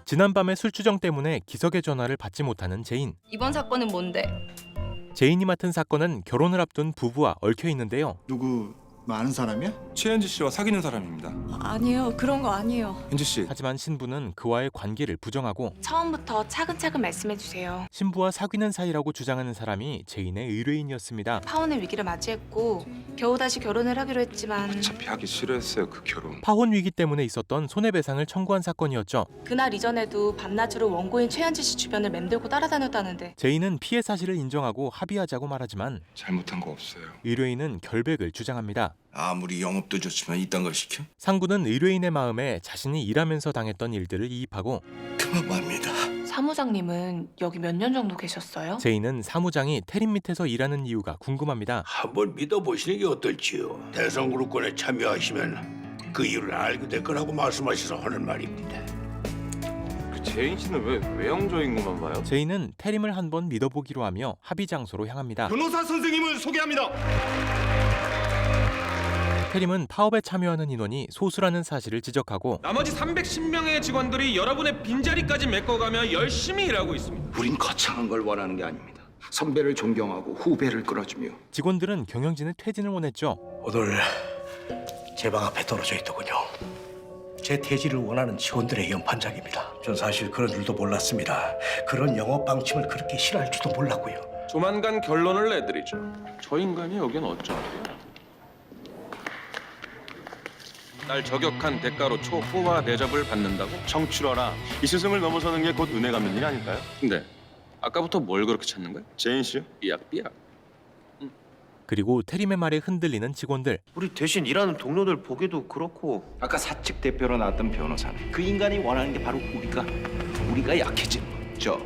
지난밤의 술주정 때문에 기석의 전화를 받지 못하는 제인. 이번 사건은 뭔데? 제인이 맡은 사건은 결혼을 앞둔 부부와 얽혀 있는데요. 누구 많은 사람이야? 최현지 씨와 사귀는 사람입니다. 아니요, 그런 거 아니에요. 현지 씨. 하지만 신부는 그와의 관계를 부정하고 처음부터 차근차근 말씀해 주세요. 신부와 사귀는 사이라고 주장하는 사람이 제인의 의뢰인이었습니다. 파혼의 위기를 맞이했고 겨우 다시 결혼을 하기로 했지만 어차피 하기 싫어했어요, 그 결혼. 파혼 위기 때문에 있었던 손해배상을 청구한 사건이었죠. 그날 이전에도 밤낮으로 원고인 최현지 씨 주변을 맴돌고 따라다녔다는데 제인은 피해 사실을 인정하고 합의하자고 말하지만 잘못한 거 없어요. 의뢰인은 결백을 주장합니다. 아무리 영업도 좋지만 이딴 걸 시켜? 상구는 의뢰인의 마음에 자신이 일하면서 당했던 일들을 이입하고 그만합니다. 사무장님은 여기 몇 년 정도 계셨어요? 제인은 사무장이 태림 밑에서 일하는 이유가 궁금합니다. 한번 믿어보시는 게 어떨지요. 대성그룹권에 참여하시면 그 이유를 알게 될 거라고 말씀하셔서 하는 말입니다. 그 제인 씨는 왜 외형적인 것만 봐요? 제인은 태림을 한번 믿어보기로 하며 합의 장소로 향합니다. 변호사 선생님을 소개합니다. 태림은 파업에 참여하는 인원이 소수라는 사실을 지적하고 나머지 310명의 직원들이 여러분의 빈자리까지 메꿔가며 열심히 일하고 있습니다. 우린 거창한 걸 원하는 게 아닙니다. 선배를 존경하고 후배를 끌어주며 직원들은 경영진의 퇴진을 원했죠. 오늘 제 방 앞에 떨어져 있더군요. 제 퇴진을 원하는 직원들의 연판장입니다. 전 사실 그런 줄도 몰랐습니다. 그런 영업 방침을 그렇게 싫어할 줄도 몰랐고요. 조만간 결론을 내드리죠. 저 인간이 여긴 어쩌고요? 날 저격한 대가로 초호화 대접을 받는다고? 청출어라. 이 스승을 넘어서는 게 곧 은혜 갚는 일 아닐까요? 근데 아까부터 뭘 그렇게 찾는 거야? 제인 씨요? 삐약삐약. 그리고 태림의 말에 흔들리는 직원들. 우리 대신 일하는 동료들 보기도 그렇고. 아까 사측 대표로 나왔던 변호사는 그 인간이 원하는 게 바로 우리가 약해지는 거.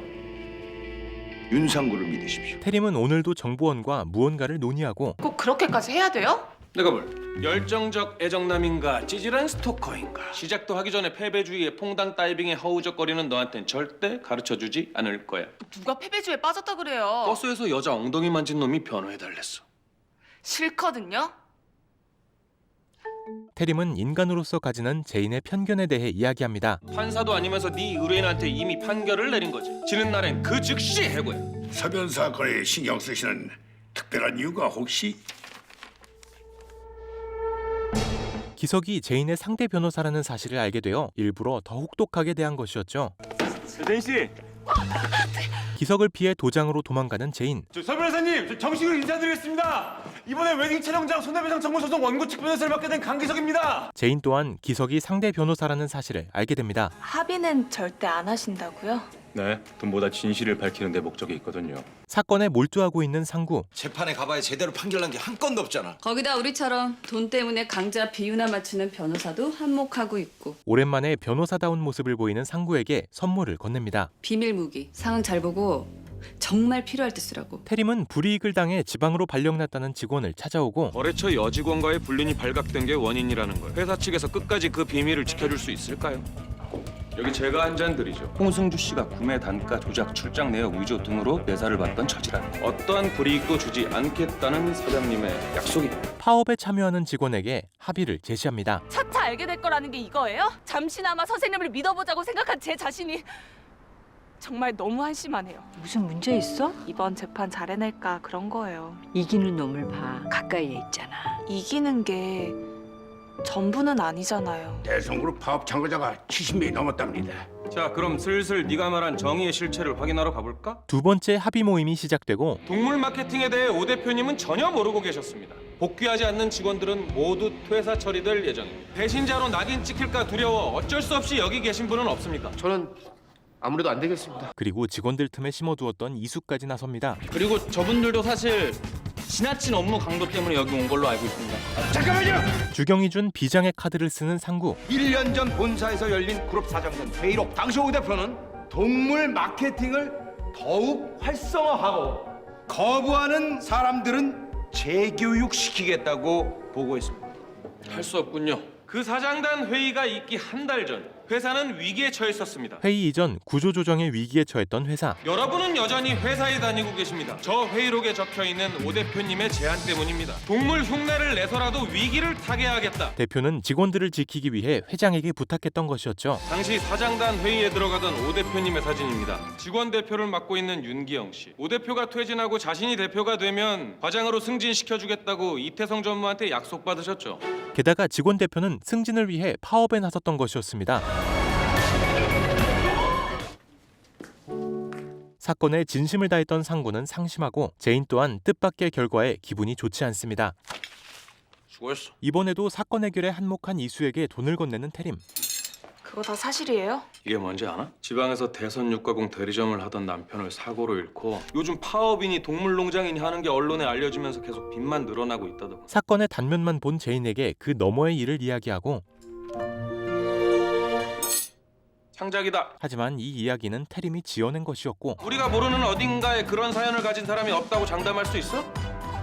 윤상구를 믿으십시오. 태림은 오늘도 정보원과 무언가를 논의하고 꼭 그렇게까지 해야 돼요? 내가 뭘 열정적 애정남인가 찌질한 스토커인가 시작도 하기 전에 패배주의에 퐁당 다이빙에 허우적거리는 너한텐 절대 가르쳐주지 않을 거야. 누가 패배주의에 빠졌다 그래요? 버스에서 여자 엉덩이 만진 놈이 변호해달랬어. 싫거든요? 태림은 인간으로서 가지는 제인의 편견에 대해 이야기합니다. 판사도 아니면서 네 의뢰인한테 이미 판결을 내린 거지. 지는 날엔 그 즉시 해고야. 서변 사건에 신경 쓰시는 특별한 이유가 혹시? 기석이 제인의 상대 변호사라는 사실을 알게 되어 일부러 더 혹독하게 대한 것이었죠. 제인 씨. 기석을 피해 도장으로 도망가는 제인. 서 변호사님, 정식으로 인사드리겠습니다. 이번에 웨딩 촬영장 손해배상 청구 소송 원고 측 변호사를 맡게 된 강기석입니다. 제인 또한 기석이 상대 변호사라는 사실을 알게 됩니다. 합의는 절대 안 하신다고요? 네, 돈보다 진실을 밝히는 데 목적이 있거든요. 사건에 몰두하고 있는 상구. 재판에 가봐야 제대로 판결 난 게 한 건도 없잖아. 거기다 우리처럼 돈 때문에 강자 비유나 맞추는 변호사도 한몫하고 있고. 오랜만에 변호사다운 모습을 보이는 상구에게 선물을 건넵니다. 비밀 무기 상황 잘 보고 정말 필요할 때 쓰라고. 태림은 불이익을 당해 지방으로 발령났다는 직원을 찾아오고 거래처 여직원과의 불륜이 발각된 게 원인이라는 걸 회사 측에서 끝까지 그 비밀을 지켜줄 수 있을까요? 여기 제가 한 잔 드리죠. 홍승주 씨가 구매 단가 조작, 출장 내역 위조 등으로 매사를 받던 처지란 어떠한 불이익도 주지 않겠다는 사장님의 약속입니다. 파업에 참여하는 직원에게 합의를 제시합니다. 차차 알게 될 거라는 게 이거예요? 잠시나마 선생님을 믿어보자고 생각한 제 자신이 정말 너무 한심하네요. 무슨 문제 있어? 이번 재판 잘 해낼까 그런 거예요. 이기는 놈을 봐. 가까이에 있잖아. 이기는 게 전부는 아니잖아요. 대성그룹 파업 참가자가 70명이 넘었답니다. 자, 그럼 슬슬 네가 말한 정의의 실체를 확인하러 가볼까? 두 번째 합의 모임이 시작되고 동물 마케팅에 대해 오 대표님은 전혀 모르고 계셨습니다. 복귀하지 않는 직원들은 모두 퇴사 처리될 예정입니다. 배신자로 낙인 찍힐까 두려워 어쩔 수 없이 여기 계신 분은 없습니까? 저는 아무래도 안 되겠습니다. 그리고 직원들 틈에 심어두었던 이수까지 나섭니다. 그리고 저분들도 사실 지나친 업무 강도 때문에 여기 온 걸로 알고 있습니다. 잠깐만요. 주경이 준 비장의 카드를 쓰는 상구. 1년 전 본사에서 열린 그룹 사장전 회의록 당시 오 대표는 동물 마케팅을 더욱 활성화하고 거부하는 사람들은 재교육시키겠다고 보고했습니다. 할 수 없군요. 그 사장단 회의가 있기 한 달 전 회사는 위기에 처했었습니다. 회의 이전 구조조정의 위기에 처했던 회사. 여러분은 여전히 회사에 다니고 계십니다. 저 회의록에 적혀있는 오 대표님의 제안 때문입니다. 동물 흉내를 내서라도 위기를 타개하겠다. 대표는 직원들을 지키기 위해 회장에게 부탁했던 것이었죠. 당시 사장단 회의에 들어가던 오 대표님의 사진입니다. 직원 대표를 맡고 있는 윤기영 씨. 오 대표가 퇴진하고 자신이 대표가 되면 과장으로 승진시켜주겠다고 이태성 전무한테 약속받으셨죠. 게다가 직원 대표는 승진을 위해 파업에 나섰던 것이었습니다. 사건에 진심을 다했던 상구는 상심하고 제인 또한 뜻밖의 결과에 기분이 좋지 않습니다. 수고했어. 이번에도 사건 해결에 한몫한 이수에게 돈을 건네는 태림. 그거 다 사실이에요? 이게 뭔지 아나? 지방에서 대선 육가공 대리점을 하던 남편을 사고로 잃고 요즘 파업이니 동물농장이니 하는 게 언론에 알려지면서 계속 빚만 늘어나고 있다더군. 사건의 단면만 본 제인에게 그 너머의 일을 이야기하고 창작이다. 하지만 이 이야기는 태림이 지어낸 것이었고 우리가 모르는 어딘가에 그런 사연을 가진 사람이 없다고 장담할 수 있어?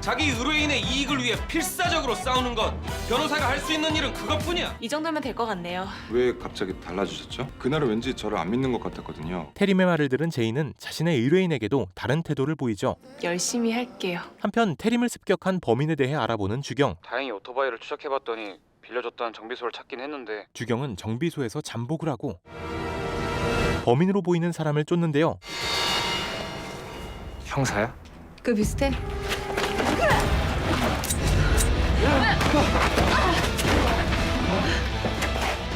자기 의뢰인의 이익을 위해 필사적으로 싸우는 것. 변호사가 할 수 있는 일은 그것뿐이야. 이 정도면 될 것 같네요. 왜 갑자기 달라지셨죠? 그날은 왠지 저를 안 믿는 것 같았거든요. 태림의 말을 들은 제인은 자신의 의뢰인에게도 다른 태도를 보이죠. 열심히 할게요. 한편 태림을 습격한 범인에 대해 알아보는 주경. 다행히 오토바이를 추적해봤더니 빌려줬다는 정비소를 찾긴 했는데 주경은 정비소에서 잠복을 하고 범인으로 보이는 사람을 쫓는데요. 형사야? 그 비슷해.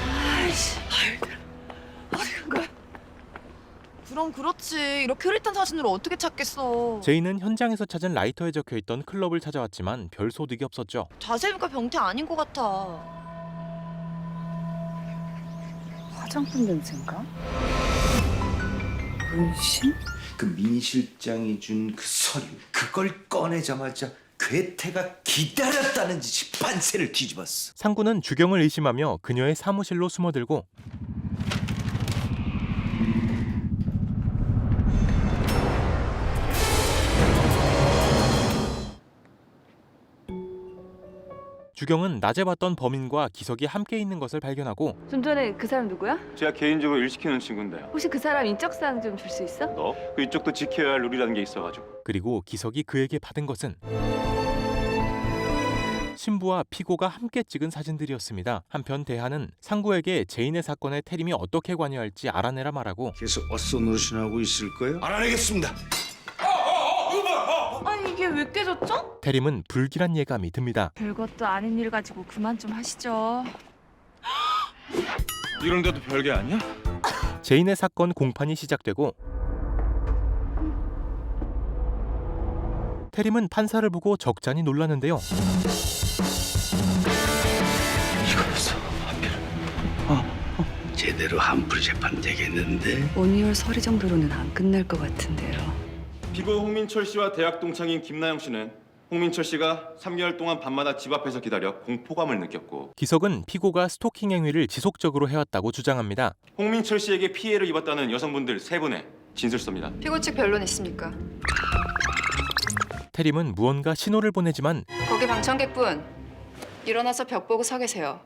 아이씨, 어디 간 거야? 그럼 그렇지. 이렇게 흐릿한 사진으로 어떻게 찾겠어? 제인은 현장에서 찾은 라이터에 적혀있던 클럽을 찾아왔지만 별 소득이 없었죠. 자세히 보니까 병태 아닌 것 같아. 화장품 냄새인가? 문신? 그 민 실장이 준 그 서류 그걸 꺼내자마자 괴테가 기다렸다는 듯이 판세를 뒤집었어. 상구는 주경을 의심하며 그녀의 사무실로 숨어들고 주경은 낮에 봤던 범인과 기석이 함께 있는 것을 발견하고 좀 전에 그 사람 누구야? 제가 개인적으로 일 시키는 친구인데요. 혹시 그 사람 인적사항 좀 줄 수 있어? 너? 그 이쪽도 지켜야 할 룰이라는 게 있어가지고. 그리고 기석이 그에게 받은 것은 신부와 피고가 함께 찍은 사진들이었습니다. 한편 대하는 상구에게 제인의 사건에 태림이 어떻게 관여할지 알아내라 말하고 계속 어쏘 노릇이나 있을 거예요? 알아내겠습니다. 아니 이게 왜 깨졌죠? 태림은 불길한 예감이 듭니다. 별것도 아닌 일 가지고 그만 좀 하시죠. 이런데도 별게 아니야? 제인의 사건 공판이 시작되고 태림은 판사를 보고 적잖이 놀라는데요. 이거였어 하필. 제대로 한풀 재판 되겠는데. 5월 서리 정도로는 안 끝날 것 같은데요. 피고 홍민철 씨와 대학 동창인 김나영 씨는 홍민철 씨가 3개월 동안 밤마다 집 앞에서 기다려 공포감을 느꼈고 기석은 피고가 스토킹 행위를 지속적으로 해왔다고 주장합니다. 홍민철 씨에게 피해를 입었다는 여성분들 3분의 진술서입니다. 피고 측 변론 있습니까? 태림은 무언가 신호를 보내지만 거기 방청객분 일어나서 벽 보고 서 계세요.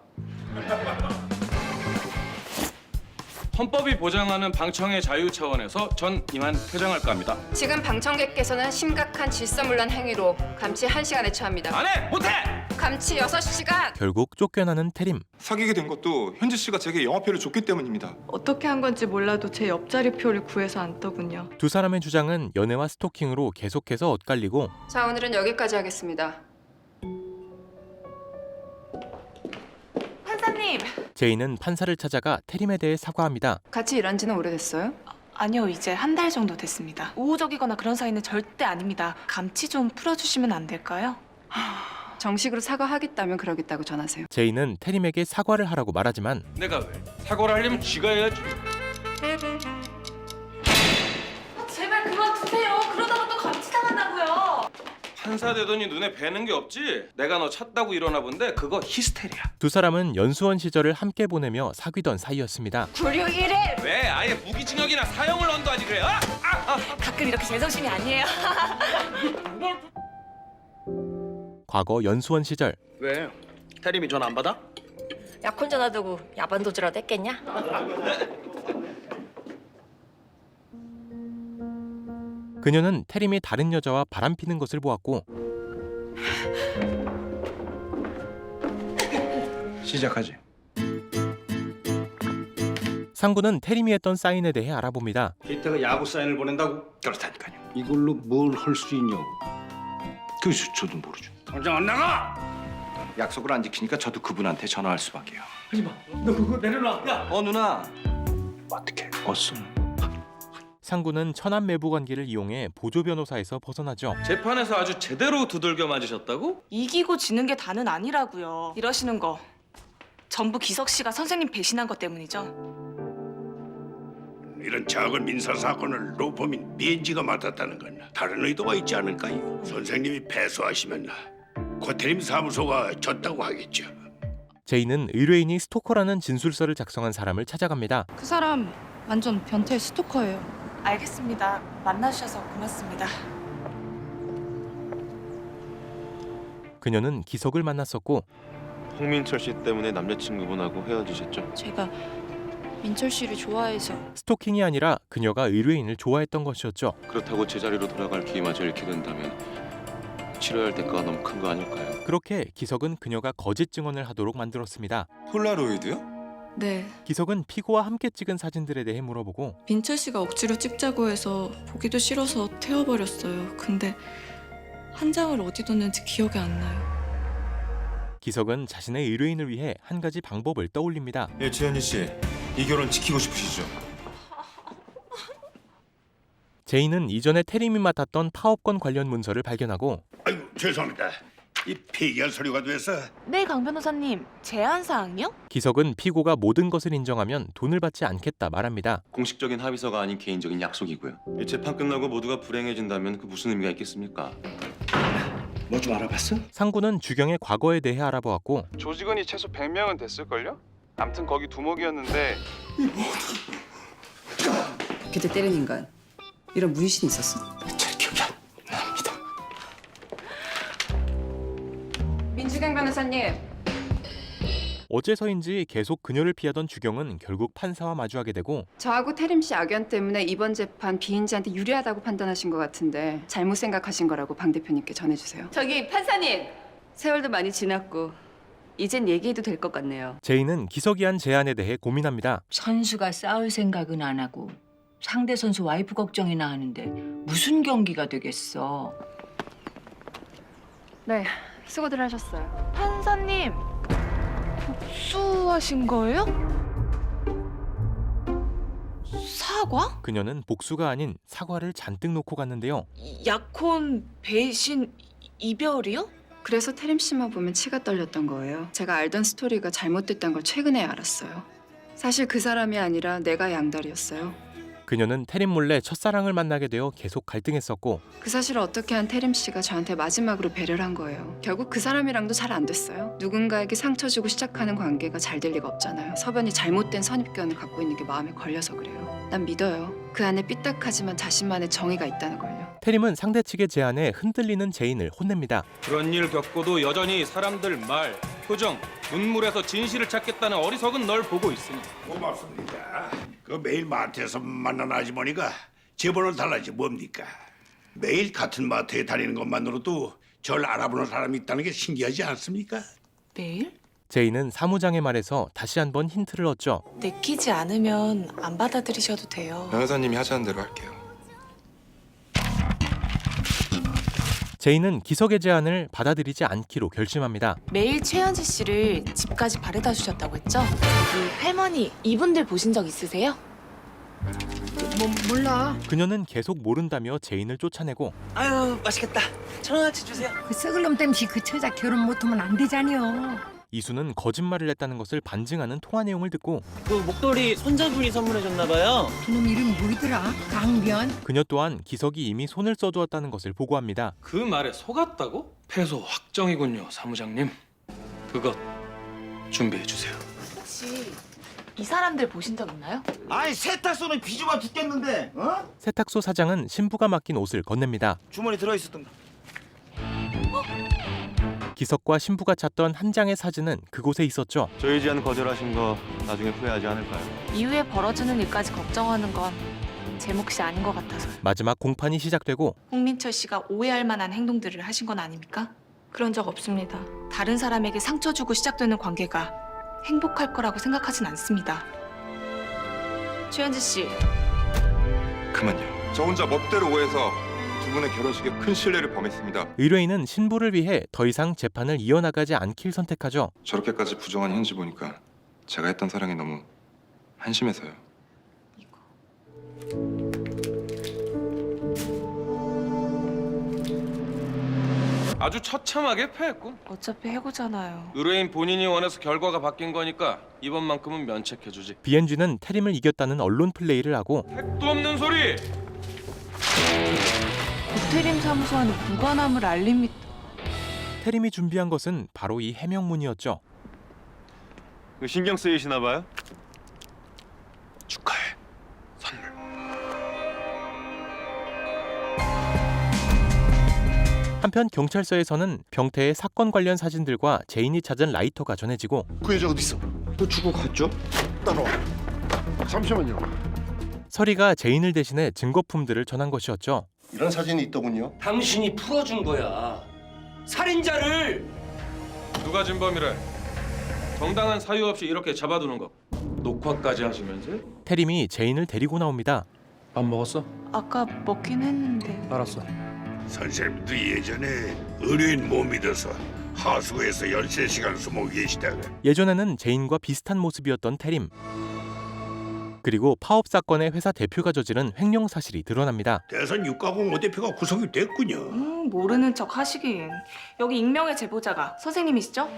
헌법이 보장하는 방청의 자유 차원에서 전 이만 퇴장할까 합니다. 지금 방청객께서는 심각한 질서문란 행위로 감치 1시간에 처합니다. 안 해! 못해! 감치 6시간! 결국 쫓겨나는 태림. 사귀게 된 것도 현지 씨가 제게 영화표를 줬기 때문입니다. 어떻게 한 건지 몰라도 제 옆자리 표를 구해서 앉더군요. 두 사람의 주장은 연애와 스토킹으로 계속해서 엇갈리고 자, 오늘은 여기까지 하겠습니다. 판사님! 제인은 판사를 찾아가 태림에 대해 사과합니다. 같이 일한 지는 오래됐어요? 아니요, 이제 한 달 정도 됐습니다. 우호적이거나 그런 사이는 절대 아닙니다. 감치 좀 풀어주시면 안 될까요? 정식으로 사과하겠다면 그러겠다고 전하세요. 제인은 태림에게 사과를 하라고 말하지만 내가 왜? 사과를 하려면 쥐가 해야지. 제발 그만두세요. 그러다가 또 감치당한다고요. 판사 되더니 눈에 뵈는 게 없지? 내가 너 찾다고 일어나 본데 그거 히스테리야. 두 사람은 연수원 시절을 함께 보내며 사귀던 사이였습니다. 구류일에 왜 아예 무기징역이나 사형을 언도하지 그래? 가끔 이렇게 제정신이 아니에요. 과거 연수원 시절 왜? 태림이 전화 안 받아? 약혼자 놔두고 야반 도주라도 했겠냐? 그녀는 태림이 다른 여자와 바람피는 것을 보았고 시작하지. 상구는 태림이 했던 사인에 대해 알아봅니다. 이때가 야구 사인을 보낸다고? 그렇다니까요. 이걸로 뭘 할 수 있냐고. 그래서 저도 모르죠. 당장 안 나가! 약속을 안 지키니까 저도 그분한테 전화할 수밖에요. 하지마. 너 그거 내려놔. 야. 누나. 어떻게? 어서. 상구는 천안 매부 관계를 이용해 보조 변호사에서 벗어나죠. 재판에서 아주 제대로 두들겨 맞으셨다고? 이기고 지는 게 다는 아니라고요. 이러시는 거 전부 기석 씨가 선생님 배신한 것 때문이죠. 이런 작은 민사 사건을 로펌인 미엔지가 맡았다는 건 다른 의도가 있지 않을까요? 선생님이 패소하시면 고태림 사무소가 졌다고 하겠죠. 제이는 의뢰인이 스토커라는 진술서를 작성한 사람을 찾아갑니다. 그 사람 완전 변태 스토커예요. 알겠습니다. 만나주셔서 고맙습니다. 그녀는 기석을 만났었고 홍민철 씨 때문에 남자친구분하고 헤어지셨죠? 제가 민철 씨를 좋아해서. 스토킹이 아니라 그녀가 의뢰인을 좋아했던 것이었죠. 그렇다고 제자리로 돌아갈 기마저 잃게 된다면 치러야 할 대가가 너무 큰 거 아닐까요? 그렇게 기석은 그녀가 거짓 증언을 하도록 만들었습니다. 폴라로이드요? 네. 기석은 피고와 함께 찍은 사진들에 대해 물어보고 민철 씨가 억지로 찍자고 해서 보기도 싫어서 태워버렸어요. 근데 한 장을 어디 뒀는지 기억이 안 나요. 기석은 자신의 의뢰인을 위해 한 가지 방법을 떠올립니다. 예, 최현희 씨. 이 결혼 지키고 싶으시죠? 제이는 이전에 태림이 맡았던 파업권 관련 문서를 발견하고 아이고 죄송합니다. 이 폐기할 서류가 돼서 네, 강 변호사님. 제안 사항이요? 기석은 피고가 모든 것을 인정하면 돈을 받지 않겠다 말합니다. 공식적인 합의서가 아닌 개인적인 약속이고요. 이 재판 끝나고 모두가 불행해진다면 그 무슨 의미가 있겠습니까? 뭐 좀 알아봤어? 상구는 주경의 과거에 대해 알아보았고 조직원이 최소 100명은 됐을걸요? 암튼 거기 두목이었는데 그때 때린 인간 이런 문신이 있었어? 잘 기억이 안 납니다. 민주경 변호사님. 어째서인지 계속 그녀를 피하던 주경은 결국 판사와 마주하게 되고 저하고 태림 씨 악연 때문에 이번 재판 비인지한테 유리하다고 판단하신 것 같은데 잘못 생각하신 거라고 방 대표님께 전해주세요. 저기 판사님. 세월도 많이 지났고 이젠 얘기해도 될 것 같네요. 제이는 기석이 한 제안에 대해 고민합니다. 선수가 싸울 생각은 안 하고 상대 선수 와이프 걱정이나 하는데 무슨 경기가 되겠어. 네, 수고들 하셨어요. 판사님, 복수하신 거예요? 사과? 그녀는 복수가 아닌 사과를 잔뜩 놓고 갔는데요. 약혼, 배신, 이별이요? 그래서 태림 씨만 보면 치가 떨렸던 거예요. 제가 알던 스토리가 잘못됐다는 걸 최근에 알았어요. 사실 그 사람이 아니라 내가 양다리였어요. 그녀는 태림 몰래 첫사랑을 만나게 되어 계속 갈등했었고 그 사실을 어떻게 한 태림 씨가 저한테 마지막으로 배려를 한 거예요. 결국 그 사람이랑도 잘 안 됐어요. 누군가에게 상처 주고 시작하는 관계가 잘 될 리가 없잖아요. 서변이 잘못된 선입견을 갖고 있는 게 마음에 걸려서 그래요. 난 믿어요. 그 안에 삐딱하지만 자신만의 정의가 있다는 걸요. 태림은 상대 측의 제안에 흔들리는 제인을 혼냅니다. 그런 일 겪고도 여전히 사람들 말, 표정, 눈물에서 진실을 찾겠다는 어리석은 널 보고 있으니 고맙습니다. 그 매일 마트에서 만나는 아주머니가 제 번호를 달라지 뭡니까? 매일 같은 마트에 다니는 것만으로도 절 알아보는 사람이 있다는 게 신기하지 않습니까? 매일? 제이는 사무장의 말에서 다시 한번 힌트를 얻죠. 내키지 않으면 안 받아들이셔도 돼요. 변호사님이 하자는 대로 할게요. 제이는 기석의 제안을 받아들이지 않기로 결심합니다. 매일 최현지 씨를 집까지 바래다 주셨다고 했죠? 저기 할머니, 이분들 보신 적 있으세요? 몰라. 그녀는 계속 모른다며 제인을 쫓아내고 아유 맛있겠다. 1,000원어치 주세요. 그 썩을 놈 땜시 그 처자 결혼 못하면 안 되잖여. 이수는 거짓말을 했다는 것을 반증하는 통화 내용을 듣고 그 목도리 손자분이 선물해줬나 봐요. 그놈 이름 뭐더라? 강변? 그녀 또한 기석이 이미 손을 써두었다는 것을 보고합니다. 그 말에 속았다고? 패소 확정이군요, 사무장님. 그것 준비해 주세요. 혹시 이 사람들 보신 적 있나요? 아이 세탁소는 비주가 죽겠는데. 어? 세탁소 사장은 신부가 맡긴 옷을 건넵니다. 주머니 들어있었던가. 기석과 신부가 찾던 한 장의 사진은 그곳에 있었죠. 저희 제안 거절하신 거 나중에 후회하지 않을까요? 이후에 벌어지는 일까지 걱정하는 건 제 몫이 아닌 것 같아서요. 마지막 공판이 시작되고 홍민철 씨가 오해할 만한 행동들을 하신 건 아닙니까? 그런 적 없습니다. 다른 사람에게 상처 주고 시작되는 관계가 행복할 거라고 생각하진 않습니다. 최현지 씨, 그만요. 저 혼자 멋대로 오해해서 두 분의 결혼식에 큰 신뢰를 범했습니다. 의뢰인은 신부를 위해 더 이상 재판을 이어나가지 않길 선택하죠. 저렇게까지 부정한 현지 보니까 제가 했던 사랑이 너무 한심해서요. 아주 처참하게 패했군. 어차피 해고잖아요. 의뢰인 본인이 원해서 결과가 바뀐 거니까 이번만큼은 면책해주지. BNG는 태림을 이겼다는 언론 플레이를 하고 택도 없는 소리! 고태림 사무소와는 무관함을 알립니다. 태림이 준비한 것은 바로 이 해명문이었죠. 신경 쓰이시나 봐요? 축하해. 선물. 한편 경찰서에서는 병태의 사건 관련 사진들과 제인이 찾은 라이터가 전해지고 그 여자 어디 있어? 또 죽어 갔죠? 따라와. 잠시만요. 서리가 제인을 대신해 증거품들을 전한 것이었죠. 이런 사진이 있더군요. 당신이 풀어준 거야. 살인자를. 누가 진범이래? 정당한 사유 없이 이렇게 잡아두는 거 녹화까지 하시면서? 태림이 제인을 데리고 나옵니다. 밥 먹었어? 아까 먹긴 했는데. 알았어. 선생님도 예전에 의뢰인 못 믿어서 하수구에서 13시간 숨어 계시다가 예전에는 제인과 비슷한 모습이었던 태림. 그리고 파업 사건의 회사 대표가 저지른 횡령 사실이 드러납니다. 대선 유가공호 대표가 구속이 됐군요. 모르는 척 하시긴. 여기 익명의 제보자가 선생님이시죠?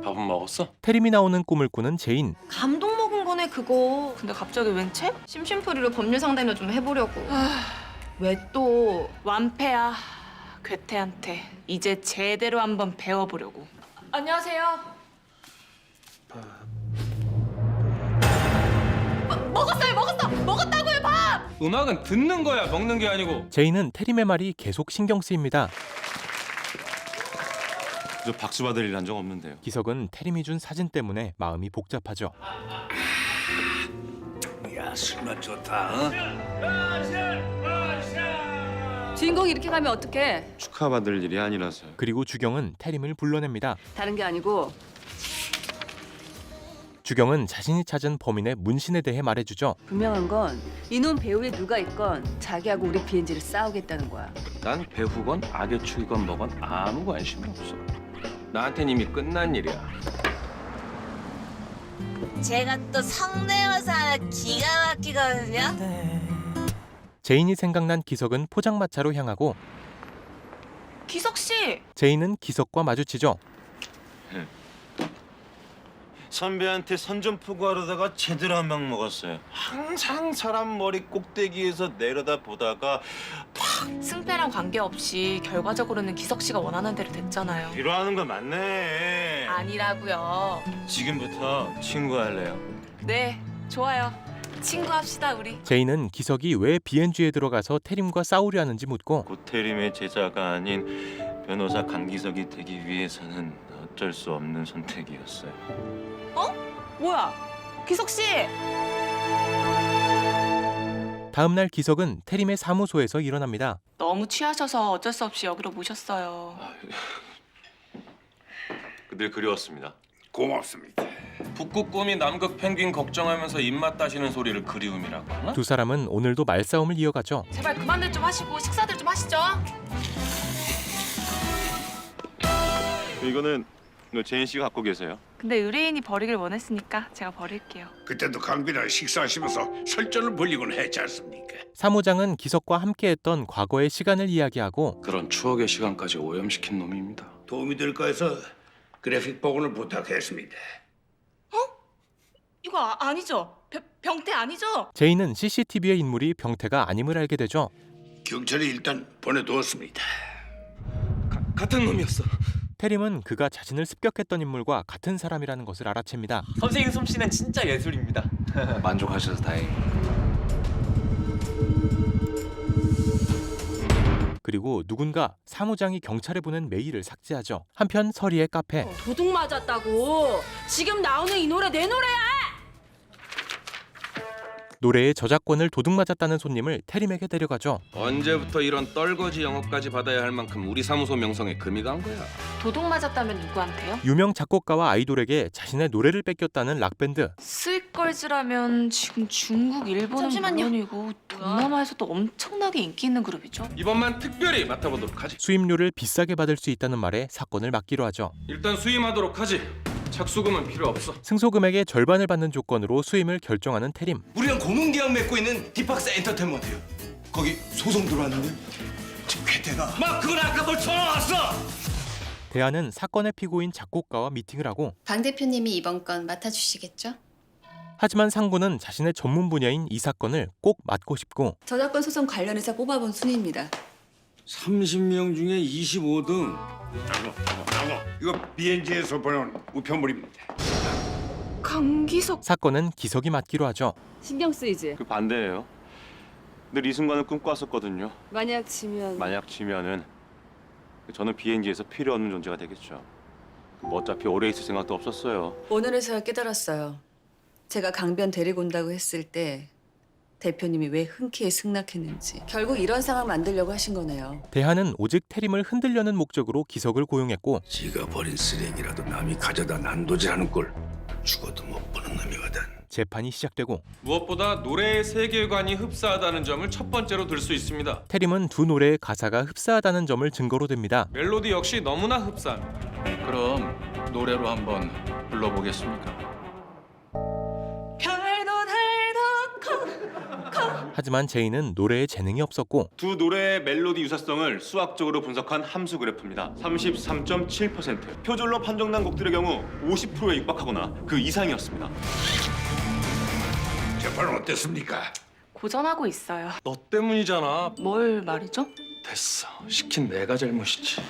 밥은 먹었어? 태림이 나오는 꿈을 꾸는 제인. 감동 먹은 거네 그거. 근데 갑자기 웬 책? 심심풀이로 법률 상담이나 좀 해보려고. 왜 또? 완패야. 괴태한테 이제 제대로 한번 배워보려고. 안녕하세요. 먹었다고요 밥! 음악은 듣는 거야, 먹는 게 아니고. 제인은 태림의 말이 계속 신경 쓰입니다. 저 박수 받을 일 한 적 없는데요. 기석은 태림이 준 사진 때문에 마음이 복잡하죠. 야, 술맛 좋다. 주인공이 이렇게 가면 어떡해? 축하받을 일이 아니라서요. 그리고 주경은 태림을 불러냅니다. 다른 게 아니고 주경은 자신이 찾은 범인의 문신에 대해 말해주죠. 분명한 건 이놈 배우에 누가 있건 자기하고 우리 BNG를 싸우겠다는 거야. 난 배후건 악의 축이건 뭐건 아무 관심이 없어. 나한텐 이미 끝난 일이야. 제가 또 성대모사 기가 막히거든요. 제인이 생각난 기석은 포장마차로 향하고 기석 씨! 제인은 기석과 마주치죠. 선배한테 선 좀 푸고 하려다가 제대로 한 방 먹었어요. 항상 사람 머리 꼭대기에서 내려다 보다가 승패랑 관계없이 결과적으로는 기석 씨가 원하는 대로 됐잖아요. 뒤로하는 거 맞네. 아니라고요. 지금부터 친구할래요. 네, 좋아요. 친구합시다 우리. 제인은 기석이 왜 BNG에 들어가서 태림과 싸우려 하는지 묻고 고태림의 제자가 아닌 변호사 강기석이 되기 위해서는 어쩔 수 없는 선택이었어요. 뭐야? 기석 씨! 다음 날 기석은 태림의 사무소에서 일어납니다. 너무 취하셔서 어쩔 수 없이 여기로 모셨어요. 늘 그리웠습니다. 고맙습니다. 북극 꼬미 남극 펭귄 걱정하면서 입맛 따시는 소리를 그리움이라고 하나? 두 사람은 오늘도 말싸움을 이어가죠. 제발 그만들 좀 하시고 식사들 좀 하시죠. 이거는 제인 씨가 갖고 계세요. 근데 의뢰인이 버리길 원했으니까 제가 버릴게요. 그때도 강빈이랑 식사하시면서 설전을 벌리곤 했지 않습니까? 사무장은 기석과 함께했던 과거의 시간을 이야기하고 그런 추억의 시간까지 오염시킨 놈입니다. 도움이 될까 해서 그래픽 복원을 부탁했습니다. 이거 아니죠? 병태 아니죠? 제인은 CCTV의 인물이 병태가 아님을 알게 되죠. 경찰이 일단 보내두었습니다. 같은 놈이었어. 태림은 그가 자신을 습격했던 인물과 같은 사람이라는 것을 알아챕니다. 선생님 솜씨는 진짜 예술입니다. 만족하셔서 다행입니다. 그리고 누군가 사무장이 경찰에 보낸 메일을 삭제하죠. 한편 서리의 카페. 도둑 맞았다고. 지금 나오는 이 노래 내 노래야. 노래의 저작권을 도둑맞았다는 손님을 태림에게 데려가죠. 언제부터 이런 떨거지 영업까지 받아야 할 만큼 우리 사무소 명성에 금이 간 거야? 도둑 맞았다면 누구한테요? 유명 작곡가와 아이돌에게 자신의 노래를 뺏겼다는 락밴드. 스윗걸즈라면 지금 중국, 일본은 물론이고 동남아에서도 엄청나게 인기 있는 그룹이죠. 이번만 특별히 맡아보도록 하지. 수임료를 비싸게 받을 수 있다는 말에 사건을 맡기로 하죠. 일단 수임하도록 하지. 착수금은 필요 없어. 승소금액의 절반을 받는 조건으로 수임을 결정하는 태림. 우리랑 고문 계약 맺고 있는 디팍스 엔터테인먼트요. 거기 소송 들어왔는데 지금 괴테가 막 그걸 아까 뭘 쳐놨어. 대한은 사건의 피고인 작곡가와 미팅을 하고 방 대표님이 이번 건 맡아주시겠죠? 하지만 상구는 자신의 전문 분야인 이 사건을 꼭 맡고 싶고 저작권 소송 관련해서 뽑아본 순위입니다. 30명 중에 25등. 이거 BNG에서 보는 우편물입니다. 강기석. 사건은 기석이 맡기로 하죠. 신경 쓰이지. 그 반대예요. 늘 이 순간을 꿈꿔왔었거든요. 만약 지면. 만약 지면은 저는 BNG에서 필요 없는 존재가 되겠죠. 뭐 어차피 오래 있을 생각도 없었어요. 오늘에서야 깨달았어요. 제가 강변 데리고 온다고 했을 때 대표님이 왜 흔쾌히 승낙했는지. 결국 이런 상황 만들려고 하신 거네요. 대한은 오직 태림을 흔들려는 목적으로 기석을 고용했고 지가 버린 쓰레기라도 남이 가져다 난도질하는 꼴 죽어도 못 보는 놈이거든. 재판이 시작되고 무엇보다 노래의 세계관이 흡사하다는 점을 첫 번째로 들 수 있습니다. 태림은 두 노래의 가사가 흡사하다는 점을 증거로 듭니다. 멜로디 역시 너무나 흡사합니다. 그럼 노래로 한번 불러보겠습니까? 하지만 제이는 노래에 재능이 없었고 두 노래의 멜로디 유사성을 수학적으로 분석한 함수 그래프입니다. 33.7%. 표절로 판정난 곡들의 경우 50%에 육박하거나 그 이상이었습니다. 재판은 어땠습니까? 고전하고 있어요. 너 때문이잖아. 뭘 말이죠? 됐어. 시킨 내가 잘못이지.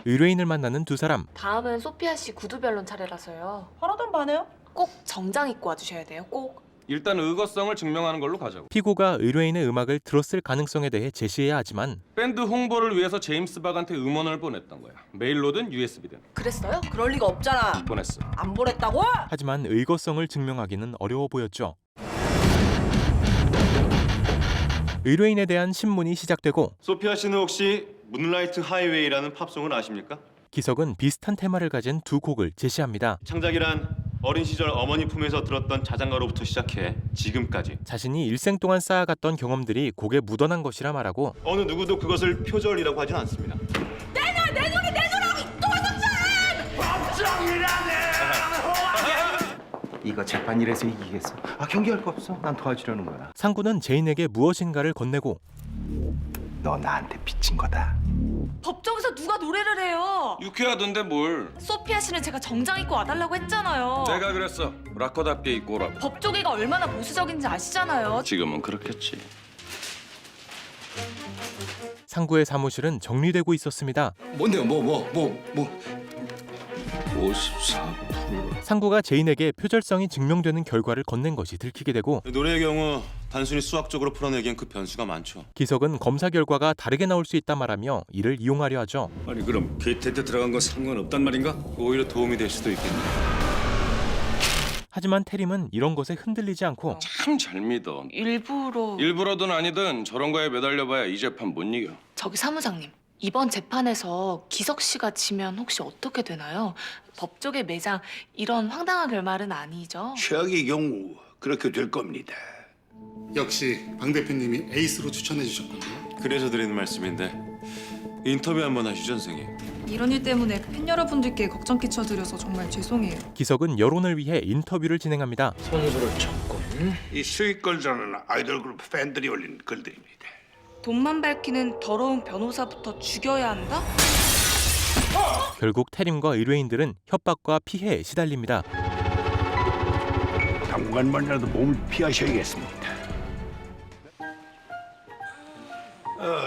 의뢰인을 만나는 두 사람. 다음은 소피아 씨 구두 변론 차례라서요. 하나도 반해요? 꼭 정장 입고 와주셔야 돼요. 꼭. 일단 의거성을 증명하는 걸로 가자고. 피고가 의뢰인의 음악을 들었을 가능성에 대해 제시해야 하지만 밴드 홍보를 위해서 제임스 박한테 음원을 보냈던 거야. 메일로든 USB든. 그랬어요? 그럴 리가 없잖아. 보냈어. 안 보냈다고? 하지만 의거성을 증명하기는 어려워 보였죠. 의뢰인에 대한 신문이 시작되고 소피아 씨는 혹시 문라이트 하이웨이라는 팝송을 아십니까? 기석은 비슷한 테마를 가진 두 곡을 제시합니다. 창작이란 어린 시절 어머니 품에서 들었던 자장가로부터 시작해 지금까지 자신이 일생 동안 쌓아갔던 경험들이 곡에 묻어난 것이라 말하고 어느 누구도 그것을 표절이라고 하진 않습니다. 내 노래라고 이거 재판일에서 이기겠어. 경기할 거 없어. 난 도와주려는 거야. 상구는 제인에게 무엇인가를 건네고 너 나한테 빚진 거다. 법정에서 누가 노래를 해요? 유쾌하던데 뭘. 소피아 씨는 제가 정장 입고 와달라고 했잖아요. 내가 그랬어. 락커답게 입고 오라고. 법조계가 얼마나 보수적인지 아시잖아요. 지금은 그렇겠지. 상구의 사무실은 정리되고 있었습니다. 뭔데요? 뭐 54%. 상구가 제인에게 표절성이 증명되는 결과를 건넨 것이 들키게 되고 노래의 경우 단순히 수학적으로 풀어내기엔 그 변수가 많죠. 기석은 검사 결과가 다르게 나올 수 있다 말하며 이를 이용하려 하죠. 아니 그럼 게이트에 들어간 건 상관없단 말인가? 오히려 도움이 될 수도 있겠네. 하지만 태림은 이런 것에 흔들리지 않고 참 잘 믿어. 일부러든 아니든 저런 거에 매달려봐야 이 재판 못 이겨. 저기 사무장님, 이번 재판에서 기석 씨가 지면 혹시 어떻게 되나요? 법조계 매장 이런 황당한 결말은 아니죠? 최악의 경우 그렇게 될 겁니다. 역시 방 대표님이 에이스로 추천해 주셨군요. 그래서 드리는 말씀인데 인터뷰 한번 하시죠, 선생님. 이런 일 때문에 팬 여러분들께 걱정 끼쳐드려서 정말 죄송해요. 기석은 여론을 위해 인터뷰를 진행합니다. 선수를 쳤고 이 스윗걸즈라는 아이돌 그룹 팬들이 올린 글들입니다. 돈만 밝히는 더러운 변호사부터 죽여야 한다? 결국 태림과 의뢰인들은 협박과 피해에 시달립니다. 당분간만이라도 몸을 피하셔야겠습니다.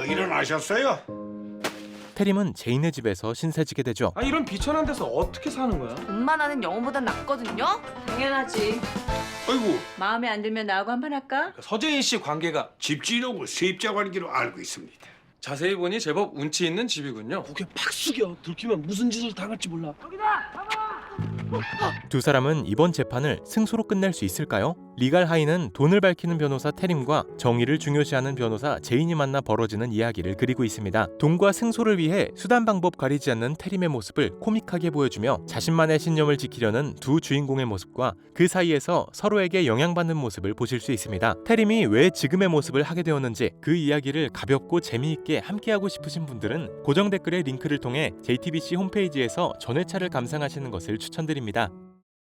일어나셨어요? 태림은 제인의 집에서 신세지게 되죠. 이런 비천한 데서 어떻게 사는 거야? 돈만 하는 영혼보단 낫거든요? 당연하지. 아이고 마음에 안 들면 나하고 한판 할까? 서재인 씨 관계가 집주인하고 세입자 관계로 알고 있습니다. 자세히 보니 제법 운치 있는 집이군요. 고개 팍 숙여. 들키면 무슨 짓을 당할지 몰라. 두 사람은 이번 재판을 승소로 끝낼 수 있을까요? 리갈 하이는 돈을 밝히는 변호사 테림과 정의를 중요시하는 변호사 제인이 만나 벌어지는 이야기를 그리고 있습니다. 돈과 승소를 위해 수단 방법 가리지 않는 테림의 모습을 코믹하게 보여주며 자신만의 신념을 지키려는 두 주인공의 모습과 그 사이에서 서로에게 영향받는 모습을 보실 수 있습니다. 테림이 왜 지금의 모습을 하게 되었는지 그 이야기를 가볍고 재미있게 함께하고 싶으신 분들은 고정 댓글의 링크를 통해 JTBC 홈페이지에서 전회차를 감상하시는 것을 추천드립니다.